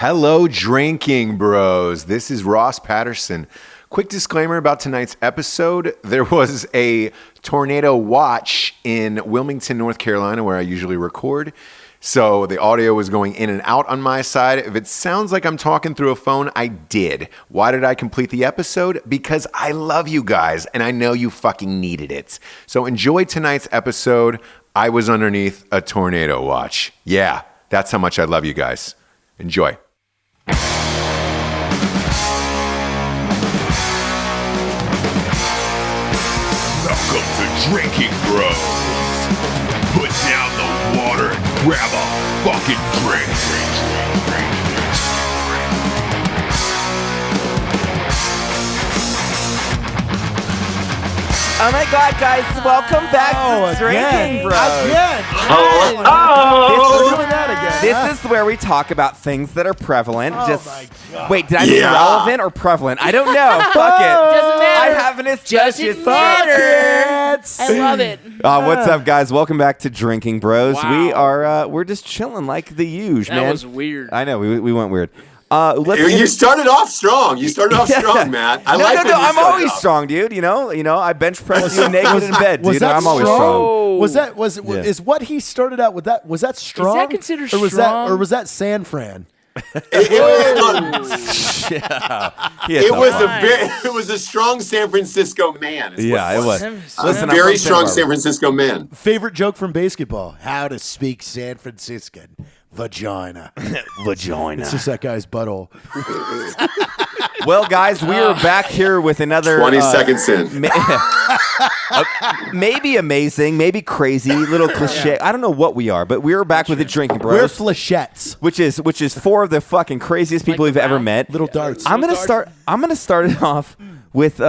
Hello, Drinking Bros. This is Ross Patterson. Quick disclaimer about tonight's episode. There was a tornado watch in Wilmington, North Carolina, where I usually record. So the audio was going in and out on my side. If it sounds like I'm talking through a phone, I did. Why did I complete the episode? Because I love you guys, and I know you fucking needed it. So enjoy tonight's episode. I was underneath a tornado watch. Yeah, that's how much I love you guys. Enjoy. Welcome to Drinking Bros. Put down the water and grab a fucking drink. Oh my God, guys! Welcome back to Drinking Bros. Again. This is, Doing that again. this is where we talk about things that are prevalent. Oh Just my God. wait, did I mean relevant or prevalent? I don't know. Fuck it. Doesn't matter. I have an associate. Doesn't matter. I love it. What's up, guys? Welcome back to Drinking Bros. Wow. We are we're just chilling like the usual, man. That was weird. I know we went weird. You started off strong. Strong, Matt. I like when you I'm started always off. strong, dude. You know, I bench press you naked in bed, Was dude. that I'm always strong? strong. Is what he started out with that? Was that strong? that considered or was strong? Or was that San Fran? It was a strong San Francisco man. Yeah, it was. Listen, I'm Very from strong San San Francisco man. Favorite joke from basketball: how to speak San Franciscan vagina. Vagina. It's just that guy's butthole. Well, guys, we are back here with another 20 seconds in. Maybe amazing, maybe crazy, little cliche. I don't know what we are, but we're back with the Drinking We're Bros, flechettes. which is four of the fucking craziest people we've ever met. Little darts. I'm gonna start it off with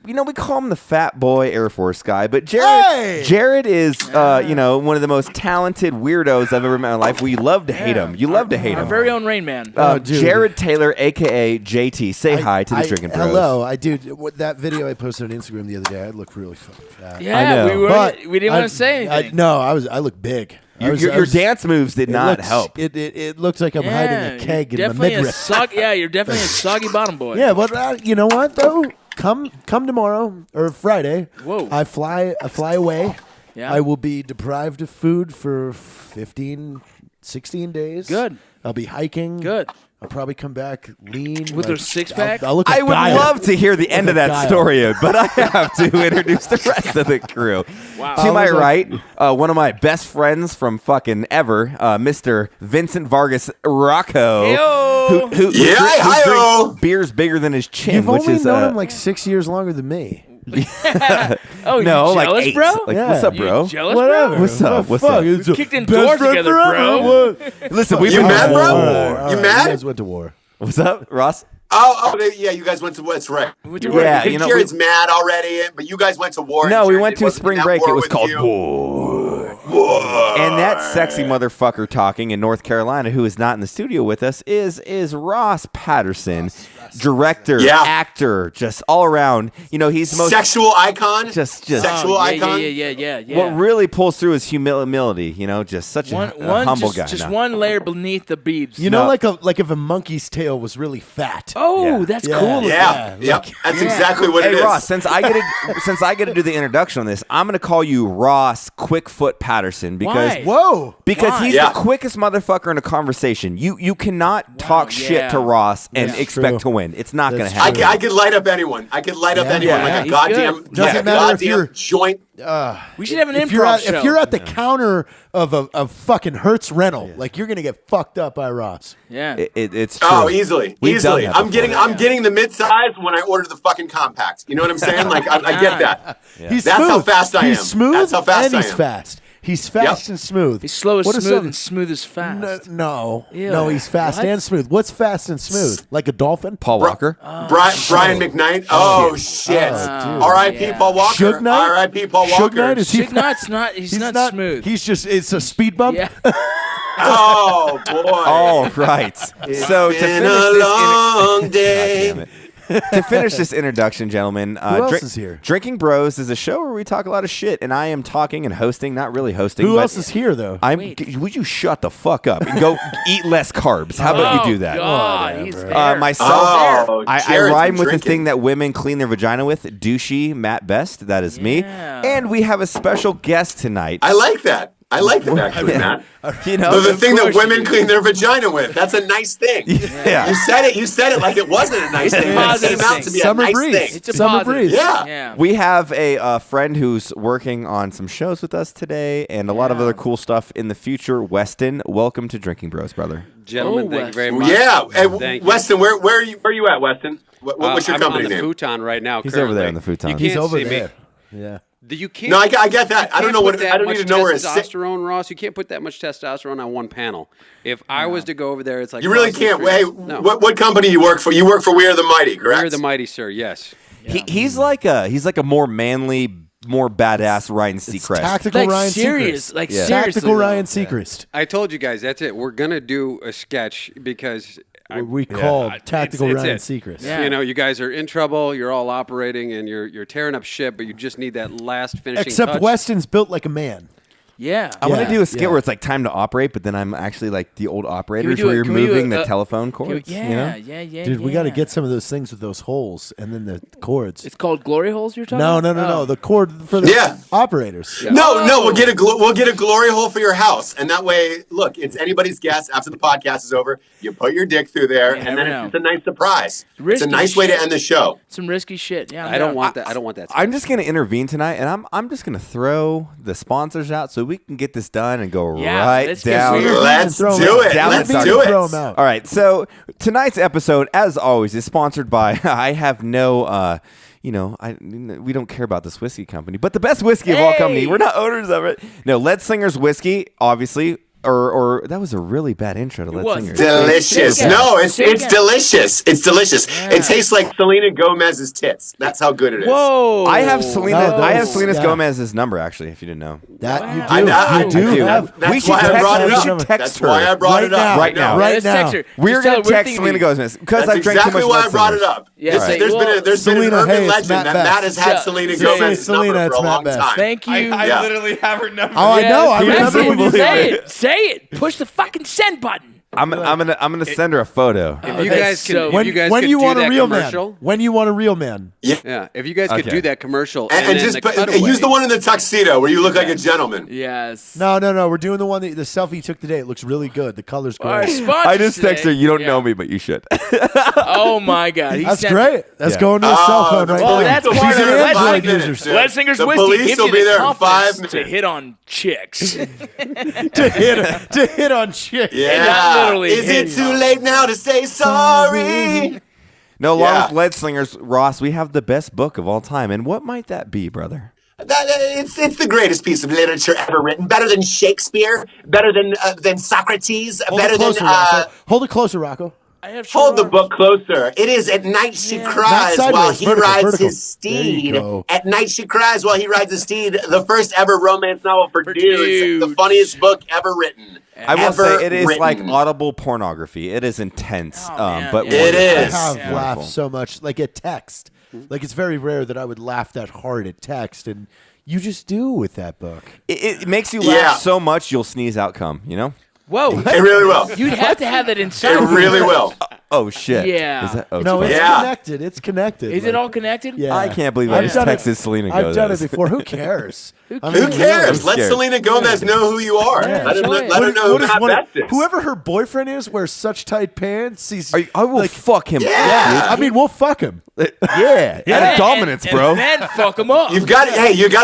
we call him the fat boy Air Force guy, but Jared is one of the most talented weirdos I've ever met in my life. We love to hate him. You love to hate Our him. very own Rain Man. Dude. Jared Taylor, aka JT, say hi to the Drinking Bros. Hello, I do. That video I posted on Instagram the other day, I look really fucking fat. Yeah, I know. we didn't want to say anything. I look big. Your dance moves did not help. It looks like I'm hiding a keg in my definitely midriff. you're definitely a soggy bottom boy. Yeah, but you know what though? Come tomorrow or Friday. Whoa. I fly away. Yeah. I will be deprived of food for 15, 16 days. Good. I'll be hiking. Good. I'll probably come back lean. With their six-pack? I'll look I would dialed. love to hear the end of that dialed. story, but I have to introduce the rest of the crew. Wow. To my I was right, one of my best friends from fucking ever, Mr. Vincent Vargas Rocco, Heyo. who hi-yo. drinks beers bigger than his chin, You've which only is known him like 6 years longer than me. Oh, no, you like jealous, 8. bro? Like, Yeah. what's up, You bro? jealous, Whatever. bro? What's up? What's up? It's kicked in best doors friend together, forever. bro. What? Listen, we've You been mad, bro? All right, You You mad? guys went to war. What's up, Ross? Yeah, you guys went to war. That's right. Yeah, you know, Jared's mad already, but you guys went to war. No, and we Jared went to wasn't in spring that break. war It was with called you. War. And that sexy motherfucker talking in North Carolina, who is not in the studio with us, is Ross Patterson, director, actor, just all around. You know, he's the most Sexual icon. just Sexual icon. Yeah. what really pulls through is humility. You know, just such a humble guy. Just No. one layer beneath the beads. You know, No. like if a monkey's tail was really fat. Oh, Yeah. that's Yeah. cool. Yeah. That's exactly what it Hey is. Ross, since I get to do the introduction on this, I'm gonna call you Ross Quickfoot Patterson because Why? Whoa. Because Why? he's Yeah. the quickest motherfucker in a conversation. You cannot talk shit to Ross and That's expect true. to win. It's not going to That's happen. I could light up anyone. I could light up anyone Yeah. like a He's goddamn, good. Doesn't matter if goddamn you're- joint. We should have an If improv show. if you're at the counter of fucking Hertz rental, like you're gonna get fucked up by Ross. yeah. It's true. Oh, easily. We've done that I'm before. getting the mid-size when I order the fucking compact. You know what I'm saying? Like I get that. He's That's smooth. how fast I He's am. smooth That's how fast and I he's am. fast. He's fast Yep. and smooth. He's slow as What is smooth some- and smooth as fast. No, Ew. no, he's fast What? and smooth. What's fast and smooth? Like a dolphin? Paul Walker. Brian McKnight. Oh shit. R.I.P. yeah. Paul Walker. Suge Knight? R.I.P. Paul Suge Walker. Knight, is he Suge Knight's not. He's not smooth. He's just, it's a speed bump. Yeah. Oh boy. All right. So to been finish a this long day. God damn it. to finish this introduction, gentlemen, Who else is here? Drinking Bros is a show where we talk a lot of shit, and I am talking and hosting, not really hosting. Who but else is here, though? Would you shut the fuck up and go eat less carbs? How about you do that? God, he's there. Myself, I Jared's rhyme been with the drinking. thing that women clean their vagina with. Douchey Matt Best, that is me. And we have a special guest tonight. I like that. I like that actually, Matt. You know, The thing that course you women do. clean their vagina with. That's a nice thing. Yeah. You said it like it wasn't a nice thing. It positive came out thing. to be Summer a nice breeze. thing. It's a Summer positive. breeze. Yeah. We have a friend who's working on some shows with us today and a lot of other cool stuff in the future. Weston, welcome to Drinking Bros, brother. Gentlemen, Oh, thank you very Weston. much. Yeah. Hey, Thank you. Weston, where are you at, Weston? What's your I'm company on the name? futon right now. He's currently. over there on the futon. You He's can't over see there. me. Yeah. You can't. No, I get that. I don't know put what. that I don't much even know where it's. testosterone, Ross. You can't put that much testosterone on one panel. If I was to go over there, it's like You really crossing can't. streets. Hey, No. what company you work for? You work for We Are the Mighty, correct? We're the mighty, sir. Yes. He's like a more manly, more badass Ryan Seacrest. Tactical Like Ryan serious, Seacrest. like Yeah. seriously. Tactical though. Ryan Seacrest. I told you guys that's it. We're gonna do a sketch because We call Tactical it's Ryan it. Seacrest. Yeah. you know you guys are in trouble. You're all operating and you're tearing up shit, but you just need that last finishing Except touch. Weston's built like a man. Yeah. I want to Yeah, do a skit yeah. where it's like time to operate, but then I'm actually like the old operators do where it- you're can we do moving a- the telephone Can we- cords. yeah, you know? yeah. Dude, we got to yeah. get some of those things with those holes and then the cords. It's called glory holes. You're talking No, about? no. The cord for the Yeah. operators. No, we'll get a glory hole for your house, and that way, look, it's anybody's guess. After the podcast is over, you put your dick through there, You and never then know. it's a nice surprise. It's Risky a nice way to shit. end the show. Some risky shit. Yeah. I don't want that. I don't want that. I'm just gonna intervene tonight, and I'm just gonna throw the sponsors out so we can get this done and go Yeah, right let's get down. weird. Let's Throw 'em do out. it. Down Let's the do Throw it. 'em out. All right, so tonight's episode, as always, is sponsored by. I have no. We don't care about this whiskey company, but the best whiskey of all company. Hey! We're not owners of it. No, Lead Slinger's whiskey, obviously, or that was a really bad intro to Lead was. Slinger's. Delicious. Say it No, again. it's Say it it's again. delicious. It's delicious. It tastes like Selena Gomez's tits. That's how good it is. Whoa. I have Selena. No, I have those- Selena yeah. Gomez's number, actually. If you didn't know. That you do. I know. You do I do. have. That's We should why I text- brought it we up. should text That's her. why I brought Right it up. now. Right now. Yeah, Right let's now. text her. We're Just tell gonna her we're text thinking Selena we- Gomez because That's I've drank too exactly much why I Lead brought it Slingers. up. Yeah, There's say, been well, an Selena, urban hey, it's legend Matt that Best. Matt has had Yeah. Selena Just Gomez's say, number Selena, for a it's Matt long Best. time. Thank you. Yeah. literally have her number. Oh, I know. I Press remember it. when you Say said it. Say it. Push the fucking send button. I'm gonna send her a photo. If you that's guys can, so- if you guys when could you do want a that real commercial, man. When you want a real man. yeah. If you guys could Okay. do that commercial And then just the put, cutaway. use the one in the tuxedo where you look like a gentleman. Yes. No. We're doing the one the selfie you took today. It looks really good. The color's Our great. sponsors I just text her. today- You don't Yeah. know me, but you should. Oh my God. He That's sent- great. That's Yeah. going to his cell phone right well, now. that's Police part will of be it. there in Let's 5 like minutes, users. dude. Lead Slinger's The whiskey police gives will you be the there in confidence 5 to minutes. hit on chicks. to hit on shit. not Yeah. literally Is it hitting too on. late now to say sorry? No, along Yeah. with Lead Slingers, Ross, we have the best book of all time. And what might that be, brother? It's the greatest piece of literature ever written. Better than Shakespeare. Better than Socrates. Hold better it closer, than. Rocco. Hold it closer, Rocco. I have Hold the short book closer. It is At Night She Not Cries sideways, while he vertical, rides vertical. his There you steed. go. At Night She Cries while he rides his steed. The first ever romance novel for dudes. The dudes. funnious book ever written. I will Ever say it is written. like audible pornography. It is intense, Oh, man, but yeah. It wonderful. is. I have Yeah. laughed so much, like at text. Like it's very rare that I would laugh that hard at text, and you just do with that book. It makes you laugh Yeah. so much you'll sneeze out cum. You know? Whoa. It really will. You'd have to have that inside. It really will. Oh shit! Yeah. Is that? Oh, No, it's Yeah. connected. It's connected. Is like- it all connected? Yeah. I can't believe I I've just done it- texted Selena I've done it Gomez. before. Who cares? I Who mean, cares? I'm Let scared. Selena Gomez know who you are. Yeah. Let her Enjoy it. let her know who What is Matt one of- Best is. whoever her boyfriend is wears such tight pants. He's I will like, fuck him. Yeah. I mean, we'll fuck him. Yeah, and dominance, bro. And then fuck them up. You got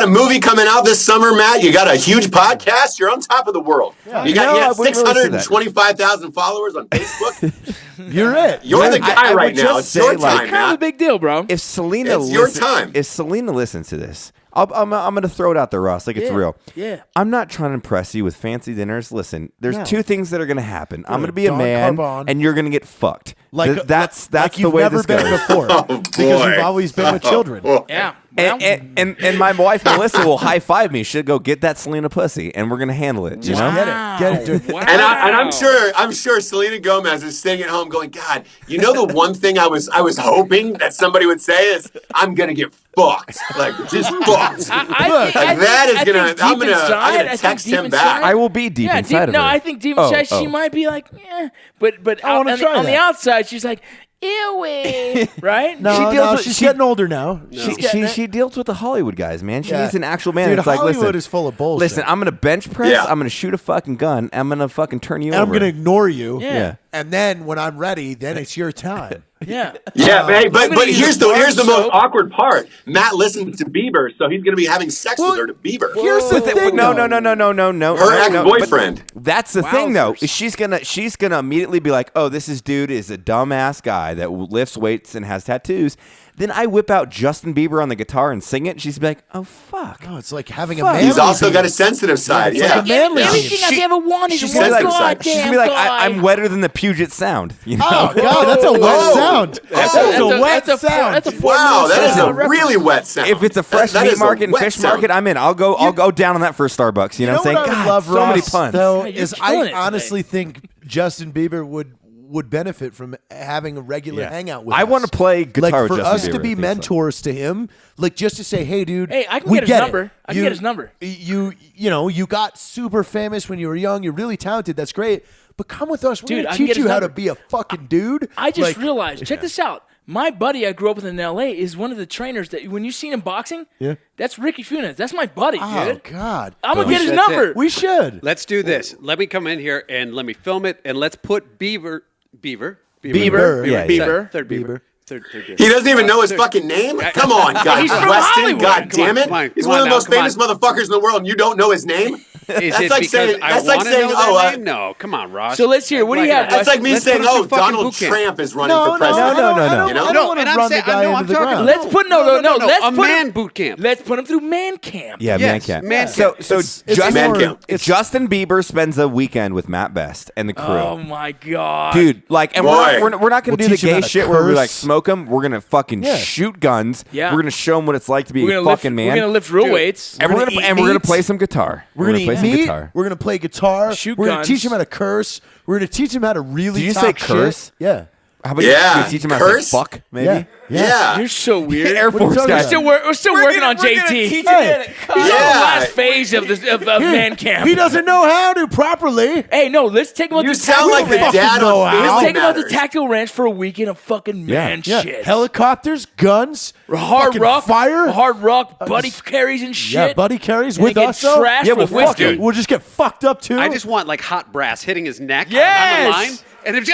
a movie coming out this summer, Matt. You got a huge podcast. You're on top of the world. You No, I got wouldn't really say that. 625,000 followers on Facebook. You're it. You're the guy I right would now. just It's say, your like, time, kind of a Matt. big deal, bro. If Selena, It's your time. If Selena listens to this, I'm gonna throw it out there, Ross. Like it's Yeah. real. Yeah. I'm not trying to impress you with fancy dinners. Listen, there's No. two things that are gonna happen. I'm gonna be a Don man, Carbon. and you're gonna get fucked. Like That's like the you've way never this been goes. before, because boy. you've always been with children. Yeah. And my wife Melissa will high five me. She'll go get that Selena pussy, and we're gonna handle it. You know? Get it. Wow. And I'm sure Selena Gomez is sitting at home going, God, you know the one thing I was hoping that somebody would say is, I'm gonna get fucked, like just fucked. I'm gonna text him back. I will be deep inside of her. No, I think deep inside she might be like, but on the outside she's like, ew, right? No, she's getting older now. She deals with the Hollywood guys, man. She's Yeah. an actual man. Dude, It's like, Hollywood listen, is full of bullshit. Listen, I'm gonna bench press. Yeah. I'm gonna shoot a fucking gun. I'm gonna fucking turn you and over. I'm gonna ignore you. Yeah. And then when I'm ready, then it's your time. Yeah. Yeah, but use here's bar the most soap. awkward part. Matt listened to Bieber, so he's going to be having sex with her to Bieber. Here's the thing. No. Her ex-boyfriend. But that's the thing, though. Wowzers. Is she's gonna immediately be like, "Oh, this dude is a dumbass guy that lifts weights and has tattoos." Then I whip out Justin Bieber on the guitar and sing it, and she's like, "Oh fuck." Oh, it's like having a Fuck. man. He's also got a sensitive side. it's Yeah. like a manly Everything scene. I've ever wanted She's is gonna one be like, goddamn she's gonna be like, guy. I'm wetter than the Puget Sound. You know? Oh God, that's a wet sound. That's a wet sound. That's a Wow, that is a reference. really wet sound. If it's a fresh That meat is a market and wet fish sound. market, I'm in. I'll go down on that for Starbucks. You know what I'm saying? what I would God, love, so many Ross, puns. though, Yeah, you're is killing I it today. honestly think Justin Bieber would benefit from having a regular hangout with us. I want to play guitar like with for Justin us Bieber. to I be think so. mentors to him, like just to say, hey, dude, Hey, I can we get his get number. it. I can get his number. You know, you got super famous when you were young. You're really talented. That's great. But come with us. We're Dude, gonna I can teach get you his how to number. be a fucking dude. I just Like, realized. Check this out. My buddy I grew up with in L.A. is one of the trainers that when you seen him boxing, that's Ricky Funes. That's my buddy, Oh dude. God, I'm gonna get his That's number. it. we should. Let's do this. Let me come in here and let me film it, and let's put Bieber. Bieber. Yeah, Third Bieber. Third Bieber. He doesn't even know his fucking name? Come on, guys. He's from Weston, Hollywood. God damn it. Come on, He's come one of on the most now, come famous motherfuckers in the world, and you don't know his name? Is That's it like because saying, I that's like want to saying, know their oh, name? No, come on, Ross. So let's hear. What do you have? that's like me Let's saying, put him oh, through fucking Donald boot camp. Trump is running No, for no, president. no. I don't You know? want No, to and I'm run the saying- guy no, into I'm the talking- ground. Let's put No, Let's a put man him, boot camp. Let's put him through man camp. Yeah, man Yes, camp. man So camp. Justin Bieber spends a weekend with Matt Best and the crew. Oh my god, Dude, like, and Boy. we're not gonna We'll do the teach him how gay to shit where we curse. like smoke them. We're gonna fucking shoot guns. Yeah. We're gonna show them what it's like to be We're a gonna fucking lift, man. We're gonna lift real Dude. weights. and we're gonna gonna eat play meat. some guitar. We're gonna play eat some meat. guitar. We're gonna play guitar. Shoot We're gonna guns. teach him how to curse. We're gonna teach him how to really. Did you talk say curse? Shit. Yeah. How about Yeah. you teach him how to Curse? say fuck? Maybe. Yeah. Yeah. You're so weird. Air What are you Force talking guy. about? We're still working on JT. Hey, We're on the Yeah. last phase of man camp. He doesn't know how to properly. Hey, no, let's take him out You to sound like the Tactical Ranch. dad know on how. Let's Family take him out to Matters. Tactical Ranch for a weekend of fucking man Yeah. shit. Helicopters, guns, Hard fucking rock, fire. hard rock, buddy carries and shit. Yeah, buddy carries And with they get us. Though. trashed Yeah, with well, fuck whiskey. it. We'll just get fucked up too. I just want like hot brass hitting his neck on Yes. the line. And if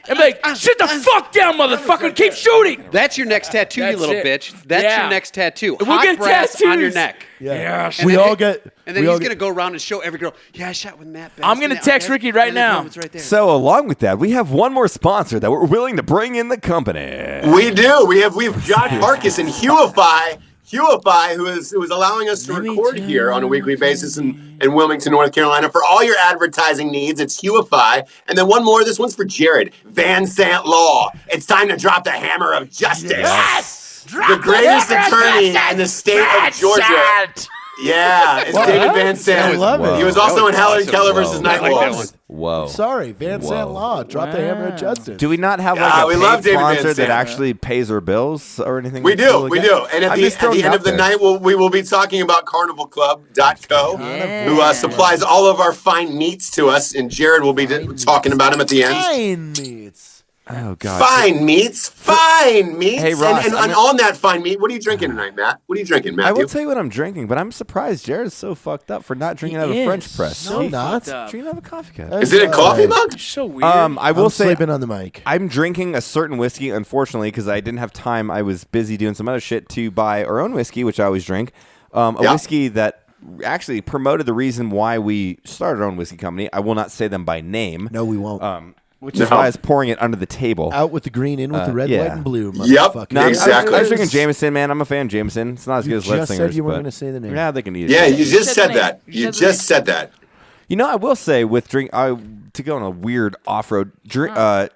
And be like, sit the fuck down, motherfucker. Keep shooting. that's your next tattoo, you That's little it. bitch. That's Yeah. your next tattoo. We'll Hot get brass on your tattoos. neck. Yeah. And We then all it- get. And then we all he's get- gonna go around and show every girl. Yeah, I shot with Matt. Best. I'm gonna Yeah, text okay. Ricky right And then now. boom, it's right there. So along with that, we have one more sponsor that we're willing to bring in the company. We do. We've Josh Marcus and Huify, who is allowing us to record here on a weekly basis in Wilmington, North Carolina. For all your advertising needs, it's Huify. And then one more. This one's for Jared. Van Sant Law. It's time to drop the hammer of justice. Yes! The greatest attorney in the state of Georgia. Yeah, it's David Van Sant. I love it. He was also in Helen awesome. Keller versus I Night like that Wolves. Whoa. Sorry, Van Sant Law. Drop the hammer at Justin. Do we not have Yeah, like a we paid love David Van sponsor that Sant. actually pays our bills or anything? We like do, that? we do. And at I'm the just throwing it end out of the there. night, we will be talking about CarnivalClub.co, who supplies all of our fine meats to us, and Jared will be talking about them at the end. Fine meats. Oh god. Fine meats. Hey, Ross, and on that fine meat, what are you drinking tonight, Matt? What are you drinking, I will Matthew? tell you what I'm drinking, but I'm surprised Jared's so fucked up for not drinking out of a is. French press. No, He's not. fucked drinking up. out of a coffee cup. Is it a coffee mug? So weird. I will I'm say sleeping on the mic. I'm drinking a certain whiskey, unfortunately, because I didn't have time. I was busy doing some other shit to buy our own whiskey, which I always drink. A Yeah. whiskey that actually promoted the reason why we started our own whiskey company. I will not say them by name. No, we won't. Which is why I was pouring it under the table. Out with the green, in with the red, yeah. white, and blue. Yep. motherfucker. No, I was- Exactly. I was drinking Jameson, man. I'm a fan of Jameson. It's not as good as You Lead just said Singers. you weren't but- gonna say the name. Yeah, they can eat it. Yeah, you just said said the that. name. You You said the just said that. You know, I will say with to go on a weird off-road,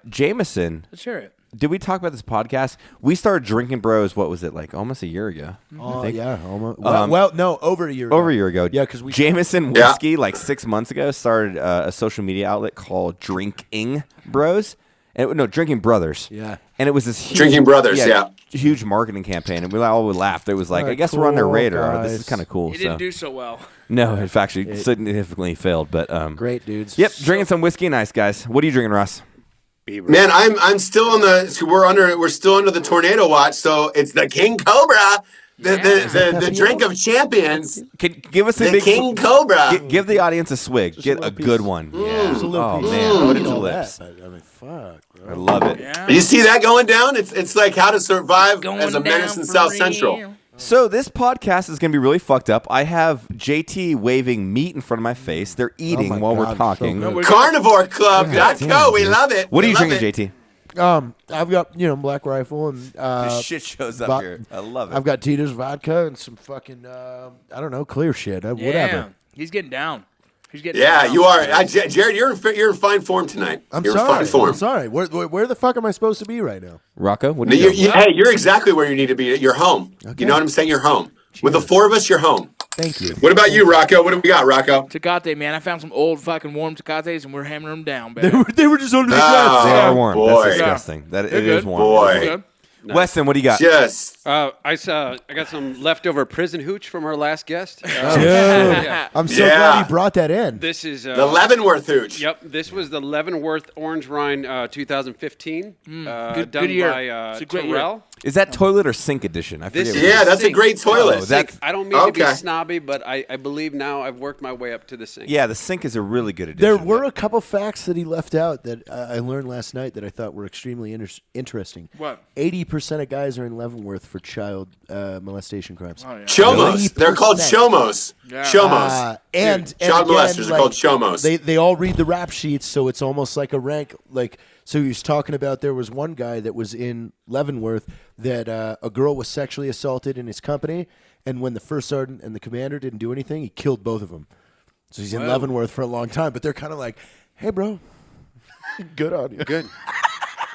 Jameson Let's hear it. did we talk about this podcast? We started Drinking Bros. What was it like? Almost a year ago. Oh yeah, almost. Well, no, over a year. Over a year ago. Yeah, because we Jameson Whiskey like 6 months ago started a social media outlet called Drinking Bros. Drinking Brothers. Yeah. And it was this huge, Drinking Brothers, yeah. huge marketing campaign, and we all would laugh. It was like, I guess we're on their radar. This is kind of cool. It didn't do so well. No, it actually significantly failed. But great dudes. Yep, drinking some whiskey, nice guys. What are you drinking, Ross? Man, I'm still on the. We're still under the tornado watch. So it's the King Cobra, the drink of champions. Give us the King Cobra. Give the audience a swig. Get a good one. Yeah. Oh man, put it to the lips. I mean, fuck. Bro. I love it. Yeah. You see that going down? It's like how to survive Going as a menace down in for South real. Central. So this podcast is going to be really fucked up. I have JT waving meat in front of my face. They're eating my while God, we're talking. so good. CarnivoreClub.co. We love it. What are you Love drinking, it. JT? I've got Black Rifle and This shit shows up here. I love it. I've got Tito's vodka and some fucking I don't know, clear shit. Whatever. Yeah. He's getting down. He's getting Yeah, down. you are. Jared, you're in fine form tonight. You're in fine form. I'm sorry. Where the fuck am I supposed to be right now? Rocco, what are you doing? Hey, you're exactly where you need to be. You're home. Okay. You know what I'm saying? You're home. With the four of us, you're home. Thank you. What about you, Rocco? What do we got, Rocco? Tecate, man. I found some old fucking warm Tecates, and we're hammering them down, baby. They were just under the They grass. are warm. boy. That's disgusting. That it They're is good. warm. Boy. They're good. Weston, what do you got? Just I got some leftover prison hooch from our last guest. Dude, Yeah. I'm so Yeah. glad he brought that in. This is the Leavenworth hooch. Yep, this was the Leavenworth Orange Rind 2015, Good done year. by It's a great Terrell. Is that toilet or sink edition? I forget. This what is it Yeah, that's a sink. great toilet. Oh, that- I don't mean to be Okay. snobby, but I believe now I've worked my way up to the sink. Yeah, the sink is a really good edition. There were a couple facts that he left out that I learned last night that I thought were extremely interesting. What? 80% of guys are in Leavenworth for child molestation crimes. Oh, yeah. Chomos. Really? They're called 80%. chomos. Yeah. Chomos. And Child again, molesters are called chomos. They all read the rap sheets, so it's almost like a rank. Like, so he was talking about there was one guy that was in Leavenworth that a girl was sexually assaulted in his company, and when the first sergeant and the commander didn't do anything, he killed both of them. So he's in Leavenworth for a long time, but they're kind of like, "Hey, bro, good on you." Good.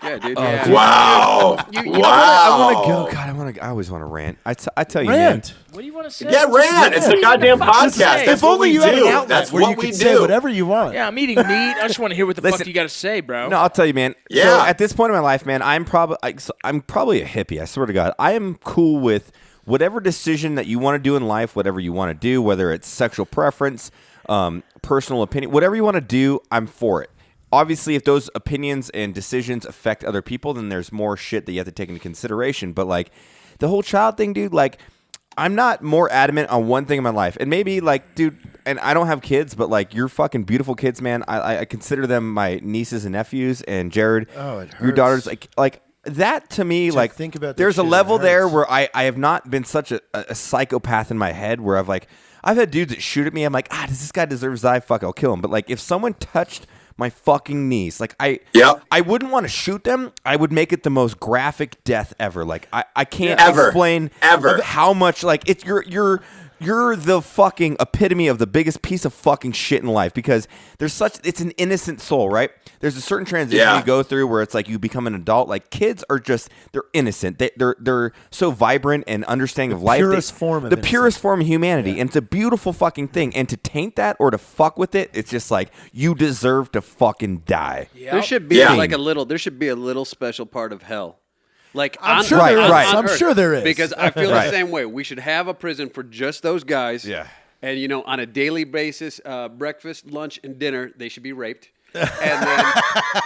Yeah, dude. Wow. I Wow. want to go. God, I always want to rant. I tell you, Rant. What do you want to say? Yeah, rant. It's a goddamn podcast. That's If what only we you had an do. outlet That's where what you we could say do. whatever you want. Yeah, I'm eating meat. I just want to hear what the Listen. fuck you got to say, bro. No, I'll tell you, man. Yeah. So at this point in my life, man, I'm probably a hippie. I swear to God, I am cool with whatever decision that you want to do in life, whatever you want to do, whether it's sexual preference, personal opinion, whatever you want to do, I'm for it. Obviously, if those opinions and decisions affect other people, then there's more shit that you have to take into consideration. But like the whole child thing, dude, like I'm not more adamant on one thing in my life. And maybe like, dude, and I don't have kids, but like you're fucking beautiful kids, man. I consider them my nieces and nephews. And Jared, it your hurts. daughters, like that to me, To like think about that there's a shit, it level there hurts. where I have not been such a psychopath in my head where I've had dudes that shoot at me. I'm like, does this guy deserve to die? Fuck, I'll kill him. But like if someone touched my fucking niece, like I wouldn't want to shoot them. I would make it the most graphic death ever. Like I can't explain how much like it's you're the fucking epitome of the biggest piece of fucking shit in life because it's an innocent soul, right? There's a certain transition you go through where it's like you become an adult. Like kids are they're innocent. They're so vibrant and understanding of life. The purest form of humanity. And it's a beautiful fucking thing. And to taint that or to fuck with it, it's just like you deserve to fucking die. There should be there should be a little special part of hell. Like I'm sure there is. on I'm Earth. sure there is. Because I feel Right. the same way. We should have a prison for just those guys. Yeah. And on a daily basis, breakfast, lunch, and dinner, they should be raped. And then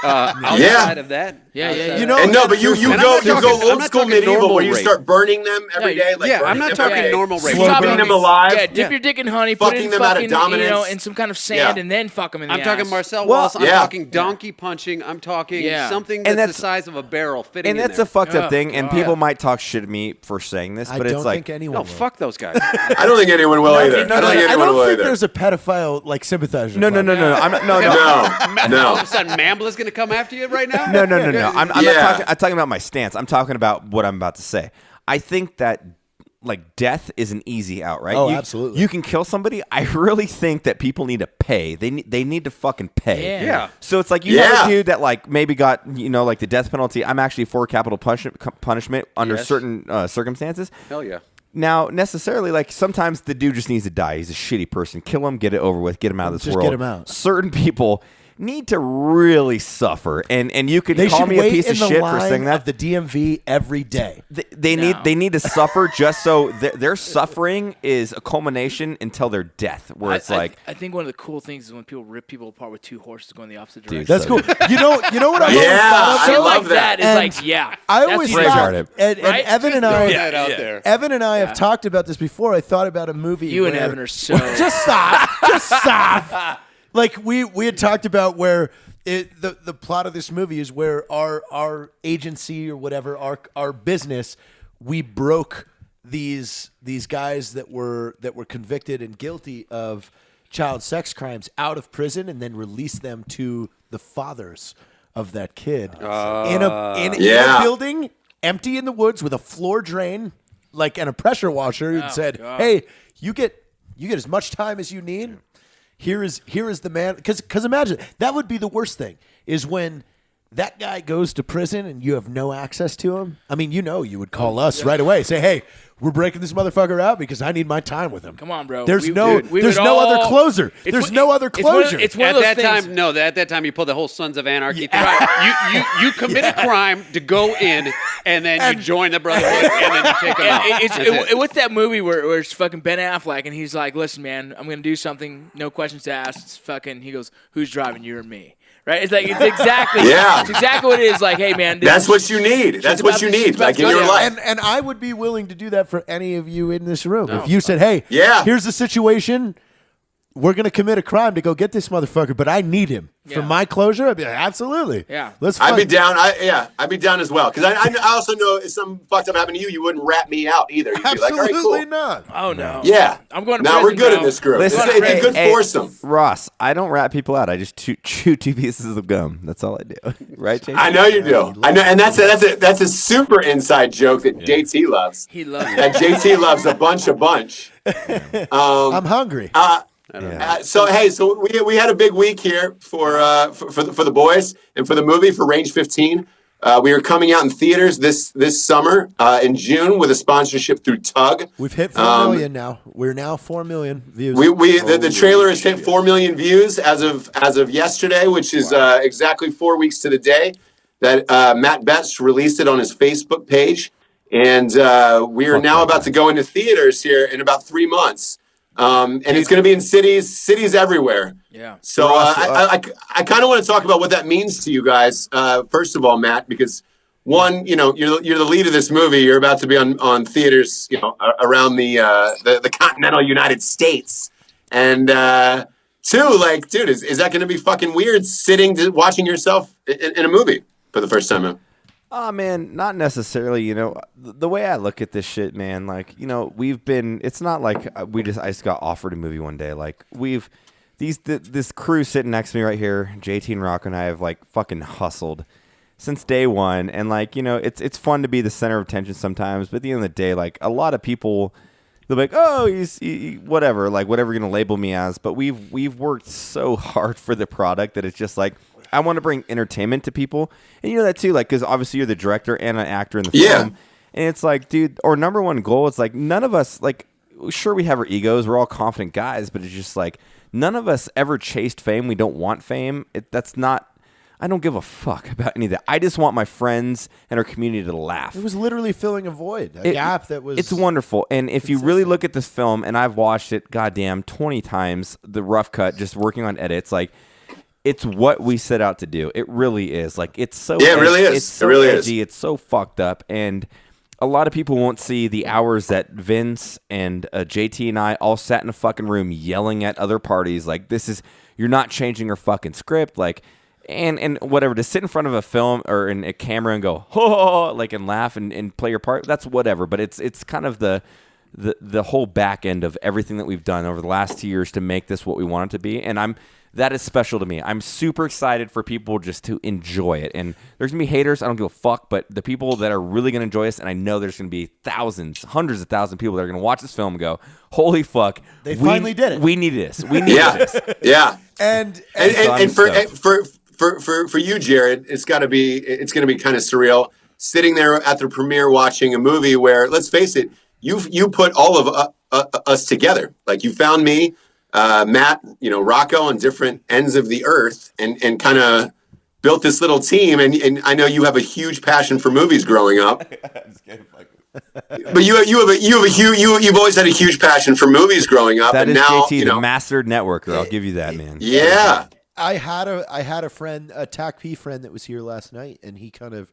outside of that, Yeah. but you And I'm go not talking- old school medieval normal where you rape. start burning them every day. Like yeah, I'm burning not them talking every day, normal rape. keeping them alive. Yeah, dip your dick in honey, put it Fucking in them out of fucking, dominance. in some kind of sand, Yeah. and then fuck them in the I'm talking ass. Marcel Well, Wallace. I'm yeah. talking donkey punching. I'm talking something And that's that's- the size of a barrel fitting And in that's there. a fucked up Oh, thing. And God. people might talk shit at me for saying this, I but it's don't like think anyone No, will. fuck those guys. I don't think anyone will either. I don't think I anyone don't will think either. there's a pedophile like sympathizer. no. club. I'm not, no. All of a sudden, Mambla's going to come after you right now? No. I'm Yeah. not talking about my stance. I'm talking about what I'm about to say. I think that like death is an easy out, right? Oh, absolutely. You can kill somebody. I really think that people need to pay. They need to fucking pay. Yeah. So it's like you have a dude that like maybe got like the death penalty. I'm actually for capital punishment under certain circumstances. Hell yeah. Now, necessarily, like sometimes the dude just needs to die. He's a shitty person. Kill him, get it over with, get him out of this Just world. get him out. Certain people need to really suffer, and you could They call should me a wait piece in of the shit for line saying that. of the DMV every day. They need to suffer just so their suffering is a culmination until their death, where it's I think one of the cool things is when people rip people apart with two horses going the opposite direction. That's cool. You know what I Yeah, I Shit love like that is And like, yeah. I that's always the- thought, Braveheart. and Right? Evan and Just I, That out there. Evan and I have talked about this before. I thought about a movie. You and where- Evan are so. Just stop. Just stop. Like we had talked about where the plot of this movie is where our agency or whatever our business, we broke these guys that were convicted and guilty of child sex crimes out of prison and then released them to the fathers of that kid in a building empty in the woods with a floor drain and a pressure washer and said, God. "Hey, you get as much time as you need." Here is the man, because imagine that would be the worst thing is when that guy goes to prison and you have no access to him. I mean, you would call us right away, say, "Hey, we're breaking this motherfucker out because I need my time with him." Come on, bro. There's We no would other all- closer. It's There's one- no other it's one of- closure. It's one At of those that things. time, at that time, you pull the whole Sons of Anarchy thing. You commit a crime to go in, and then you join the Brotherhood, and then you take them out. That's it. With that movie where it's fucking Ben Affleck and he's like, "Listen, man, I'm gonna do something. No questions asked." It's fucking. He goes, "Who's driving? You or me?" Right? It's exactly. It's exactly what it is. Like, hey, man, That's what you need. That's what you need, like in your life. And I would be willing to do that for any of you in this room. If you said, "Hey, here's the situation. We're going to commit a crime to go get this motherfucker, but I need him for my closure," I'd be like, "Absolutely. Yeah. Let's I'd be fight." down. I'd be down as well. Because I also know if something fucked up happened to you, you wouldn't rat me out either. You'd be like, all right, Absolutely cool. not. Oh no. Yeah. I'm going to Now prison, we're good bro. in this group. Listen, It's a good foursome. Ross, I don't rat people out. I just chew 2 pieces of gum. That's all I do. Right, Jason? I know you do. I know, and that's a super inside joke that JT loves. He loves it. And JT loves a bunch. I'm hungry. So we had a big week here for the boys and for the movie for Range 15. We are coming out in theaters this summer in June with a sponsorship through Tug. We've hit 4 million now. We're now 4 million views. The trailer has hit 4 million views as of yesterday, which is exactly 4 weeks to the day that Matt Betts released it on his Facebook page, and we are now about to go into theaters here in about 3 months. And it's going to be in cities everywhere. Yeah. So I kind of want to talk about what that means to you guys. First of all, Matt, because one, you're the lead of this movie. You're about to be on theaters, around the continental United States. And two, dude, is that going to be fucking weird watching yourself in a movie for the first time? Oh man, not necessarily. The way I look at this shit, man. We've been. It's not like I just got offered a movie one day. This crew sitting next to me right here, JT and Rocco and I have fucking hustled since day one, and it's fun to be the center of attention sometimes. But at the end of the day, a lot of people, they're like, "Oh, he's whatever," whatever you're gonna label me as. But we've worked so hard for the product that it's just I want to bring entertainment to people. And you know that too, because obviously you're the director and an actor in the film. And it's dude, our number one goal is none of us, sure, we have our egos. We're all confident guys, but it's just none of us ever chased fame. We don't want fame. I don't give a fuck about any of that. I just want my friends and our community to laugh. It was literally filling a void, a gap that was. It's wonderful. And if you really look at this film, and I've watched it, goddamn, 20 times, the rough cut, just working on edits, it's what we set out to do. It really is. It's so it really is. It's so it really edgy. is. It's so fucked up. And a lot of people won't see the hours that Vince and JT and I all sat in a fucking room yelling at other parties. You're not changing our fucking script. And whatever, to sit in front of a film or in a camera and go, oh, and laugh and play your part. That's whatever. But it's kind of the whole back end of everything that we've done over the last 2 years to make this what we want it to be. And that is special to me. I'm super excited for people just to enjoy it. And there's going to be haters. I don't give a fuck. But the people that are really going to enjoy this, and I know there's going to be thousands, hundreds of thousands of people that are going to watch this film and go, holy fuck. They finally did it. We needed this. We needed this. Yeah. And for you, Jared, it's going to be kind of surreal sitting there at the premiere watching a movie where, let's face it, you put all of us together. Like, you found me, Matt, Rocco on different ends of the earth, and kind of built this little team. And I know you have a huge passion for movies growing up. But you've always had a huge passion for movies growing up. That and is now, JT, the master networker. I'll give you that, man. Yeah. I had a friend, a TACP friend that was here last night, and he kind of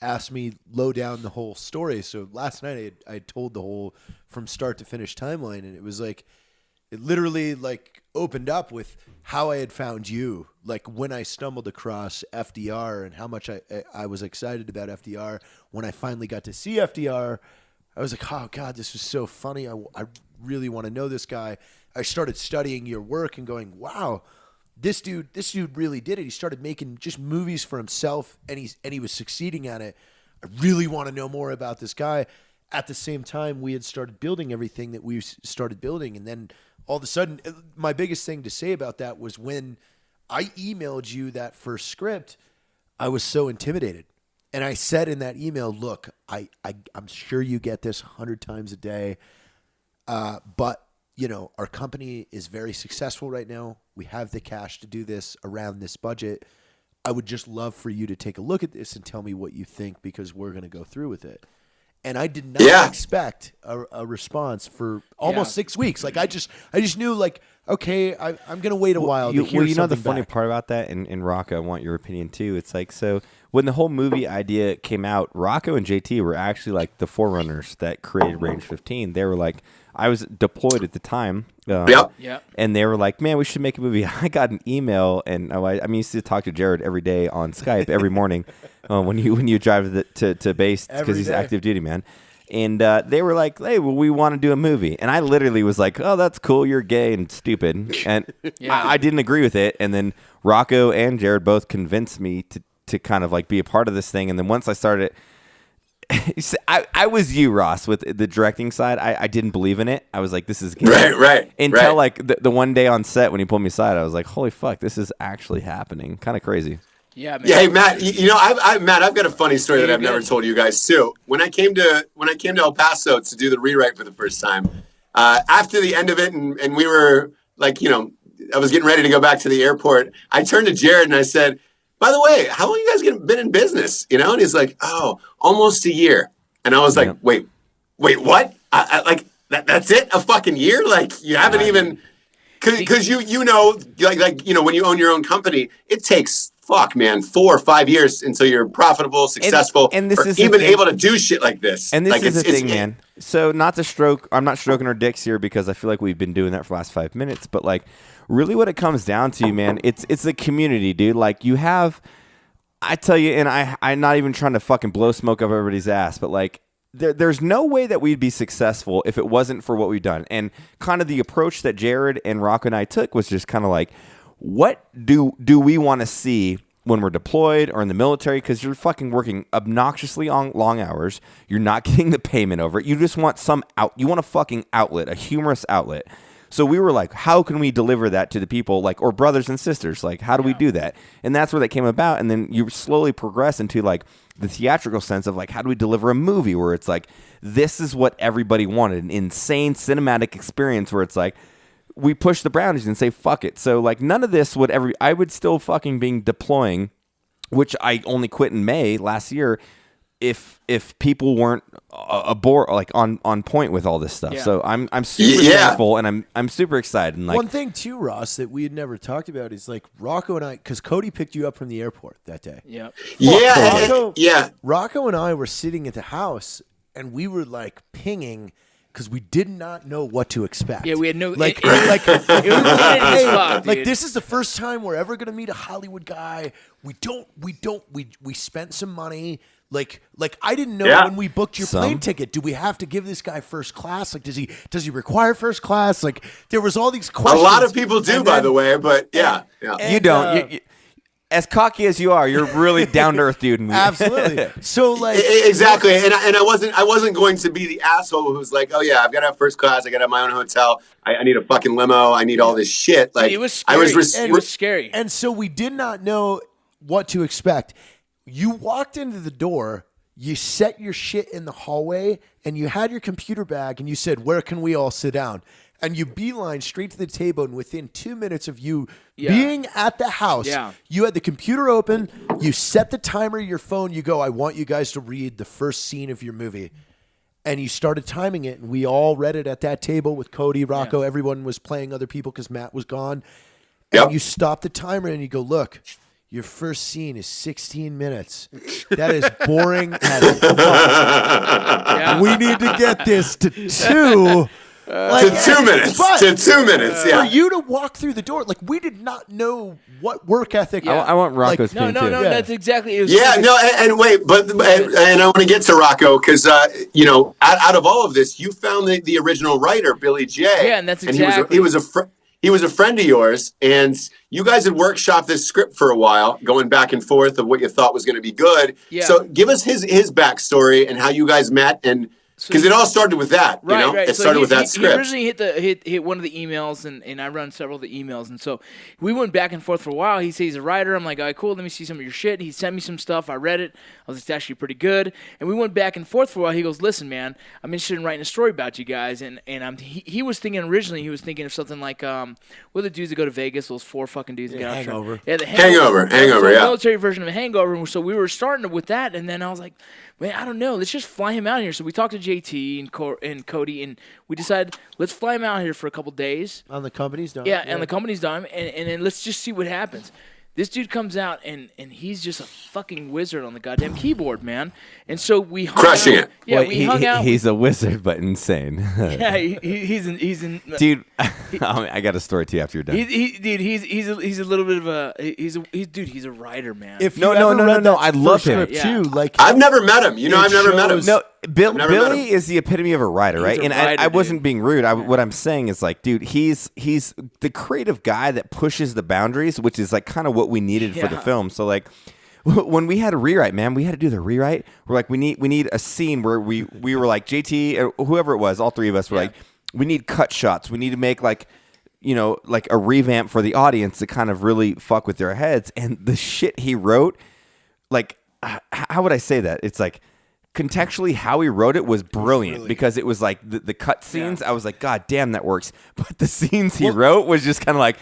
asked me low down the whole story. So last night I told the whole from start to finish timeline, and it was like, it literally like opened up with how I had found you, like when I stumbled across FDR and how much I was excited about FDR. When I finally got to see FDR, I was like, oh God, this was so funny. I really want to know this guy. I started studying your work and going, wow, this dude really did it. He started making just movies for himself, and he was succeeding at it. I really want to know more about this guy. At the same time, we had started building everything that we started building, and then all of a sudden, my biggest thing to say about that was when I emailed you that first script, I was so intimidated. And I said in that email, look, I'm sure you get this 100 times a day, but our company is very successful right now. We have the cash to do this around this budget. I would just love for you to take a look at this and tell me what you think, because we're going to go through with it. And I did not expect a response for almost 6 weeks. Like I just knew, like, okay, I'm going to wait a while to hear something the funny back. part about that, and Rocco, I want your opinion too. It's like, so when the whole movie idea came out, Rocco and JT were actually like the forerunners that created Range 15. They were like, I was deployed at the time. And they were like, man, we should make a movie. I got an email, and I used to talk to Jared every day on Skype every morning when you drive to base, because he's active duty, man. And they were like, hey, well, we want to do a movie. And I literally was like, oh, that's cool. You're gay and stupid. And I didn't agree with it. And then Rocco and Jared both convinced me to kind of like be a part of this thing. And then once I started, I was you, Ross, with the directing side. I didn't believe in it. I was like, this is gay. Right. Until like the one day on set when he pulled me aside, I was like, holy fuck, this is actually happening. Kind of crazy. Yeah, man. Yeah, hey, Matt. Matt, I've got a funny story that I've never told you guys too. When I came to El Paso to do the rewrite for the first time, after the end of it, and we were like, I was getting ready to go back to the airport. I turned to Jared and I said, by the way, how long you guys been in business? And he's like, oh, almost a year. And I was like, wait, what? Like that's it? A fucking year? Like you haven't even, because when you own your own company, it takes 4 or 5 years until you're profitable, successful, and this or is even able to do shit like this. And this like, is the thing, man. So I'm not stroking our dicks here, because I feel like we've been doing that for the last 5 minutes. But like, really what it comes down to, man, it's the community, dude. Like you have, I tell you, and I'm not even trying to fucking blow smoke up everybody's ass, but like, there's no way that we'd be successful if it wasn't for what we've done. And kind of the approach that Jared and Rocco and I took was just kind of like, what do we want to see when we're deployed or in the military? Because you're fucking working obnoxiously long hours. You're not getting the payment over it. You just want you want a fucking outlet, a humorous outlet. So we were like, how can we deliver that to the people, like, or brothers and sisters? Like, how do we do that? And that's where that came about. And then you slowly progress into like the theatrical sense of like, how do we deliver a movie where it's like, this is what everybody wanted, an insane cinematic experience where it's like, we push the boundaries and say, fuck it. So like none of this would I would still fucking be deploying, which I only quit in May last year, if people weren't aboard, like on point with all this stuff. Yeah. So I'm super thankful, and I'm super excited. And like, one thing too, Ross, that we had never talked about is like Rocco and I, because Cody picked you up from the airport that day. Yep. Rocco and I were sitting at the house, and we were like pinging, because we did not know what to expect. Yeah, we had no like it was intimidating as fuck, like dude. this is the first time we're ever gonna meet a Hollywood guy. We spent some money. Like I didn't know when we booked your plane ticket. Do we have to give this guy first class? Like does he require first class? Like there was all these questions. A lot of people do, by the way, but yeah. You don't. You, as cocky as you are, you're really down to earth, dude. Absolutely. So like exactly, and I wasn't going to be the asshole who's like, oh yeah, I've got to have first class, I got to have my own hotel, I need a fucking limo, I need all this shit. Like it was scary. It was scary. And so we did not know what to expect. You walked into the door, you set your shit in the hallway, and you had your computer bag, and you said, where can we all sit down? And you beeline straight to the table, and within 2 minutes of you being at the house, you had the computer open, you set the timer of your phone, you go, I want you guys to read the first scene of your movie. And you started timing it, and we all read it at that table with Cody, Rocco, everyone was playing other people because Matt was gone. And you stop the timer, and you go, look, your first scene is 16 minutes. That is boring as fuck. We need to get this to 2. Like, to 2 minutes. To 2 minutes. For you to walk through the door, like we did not know what work ethic. I want Rocco's No, opinion, too. that's exactly. It was and wait, and I want to get to Rocco because out of all of this, you found the original writer, Billy J. Yeah, and that's exactly. And he was a friend of yours, and you guys had workshopped this script for a while, going back and forth of what you thought was going to be good. Yeah. So give us his backstory and how you guys met, and because it all started with that, Right. It started with that script. He originally hit one of the emails, and I run several of the emails, and so we went back and forth for a while. He says he's a writer. I'm like, all right, cool. Let me see some of your shit. He sent me some stuff. I read it. I was like, it's actually pretty good. And we went back and forth for a while. He goes, listen, man, I'm interested in writing a story about you guys. And he was thinking originally, he was thinking of something like, what are the dudes that go to Vegas? Those 4 fucking dudes that got Hangover. Yeah, the Hangover. Military version of a Hangover. And so we were starting with that, and then I was like, man, I don't know. Let's just fly him out here. So we talked to JT and Cody, and we decided let's fly him out here for a couple days. On the company's dime. Yeah, and the company's dime, and then let's just see what happens. This dude comes out, and he's just a fucking wizard on the goddamn keyboard, man. And so we hung Crushing out. it. Yeah, Well, we hung out. He's a wizard, but insane. Yeah, he's in. Dude, I got a story to you after you're done. He's a little bit of a he's a writer, man. If No, you no, ever no, read no, that I love first him. script too, like I've never met him. I've never met him. No, never met Billy him. is the epitome of a writer, right? a And writer, I wasn't dude. being rude. What I'm saying is like, dude, he's the creative guy that pushes the boundaries, which is like kind of what we needed for the film. So like, when we had a rewrite, man, we had to do the rewrite. We're like, we need a scene where we were like JT or whoever it was, all 3 of us were like, we need cut shots. We need to make like a revamp for the audience to kind of really fuck with their heads. And the shit he wrote, like, how would I say that? It's like, contextually, how he wrote it was brilliant because it was like the cut scenes. I was like, God damn, that works. But the scenes he wrote was just kind of like,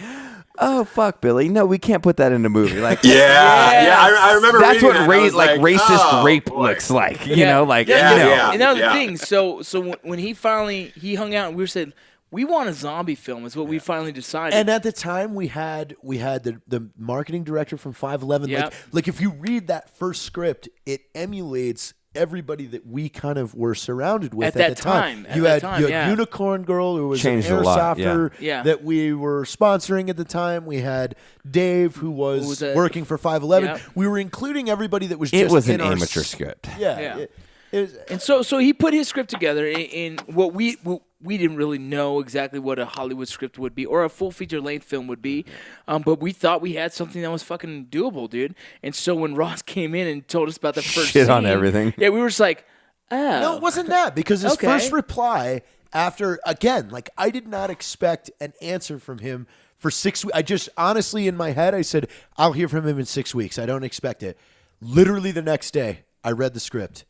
oh fuck, Billy, no, we can't put that in a movie. Like, I remember. That's reading what that, racist rape boy. looks like. Yeah. You know, like Yeah. And that was the thing. So when he finally hung out, and we said we want a zombie film. Is what we finally decided. And at the time, we had the marketing director from 511. Yep. Like if you read that first script, it emulates everybody that we kind of were surrounded with at the time. You had Unicorn Girl, who was Changed an a lot, airsofter that we were sponsoring at the time. We had Dave, who was working for 511. Yep. We were including everybody that was it just was in an our amateur script. Yeah. And so he put his script together in what we didn't really know exactly what a Hollywood script would be or a full feature length film would be, but we thought we had something that was fucking doable, dude. And so when Ross came in and told us about the first shit on scene, everything, we were just like, oh, no, it wasn't that because his first reply after again, like I did not expect an answer from him for 6 weeks. I just honestly in my head I said I'll hear from him in 6 weeks. I don't expect it. Literally the next day, I read the script.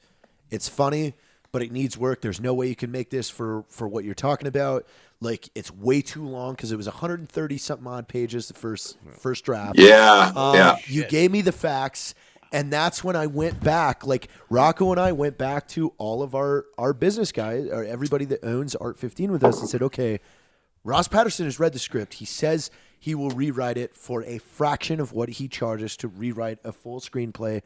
It's funny, but it needs work. There's no way you can make this for what you're talking about. Like, it's way too long because it was 130-something odd pages, the first draft. You gave me the facts, and that's when I went back. Like, Rocco and I went back to all of our business guys, or everybody that owns Art 15 with us, and said, okay, Ross Patterson has read the script. He says he will rewrite it for a fraction of what he charges to rewrite a full screenplay.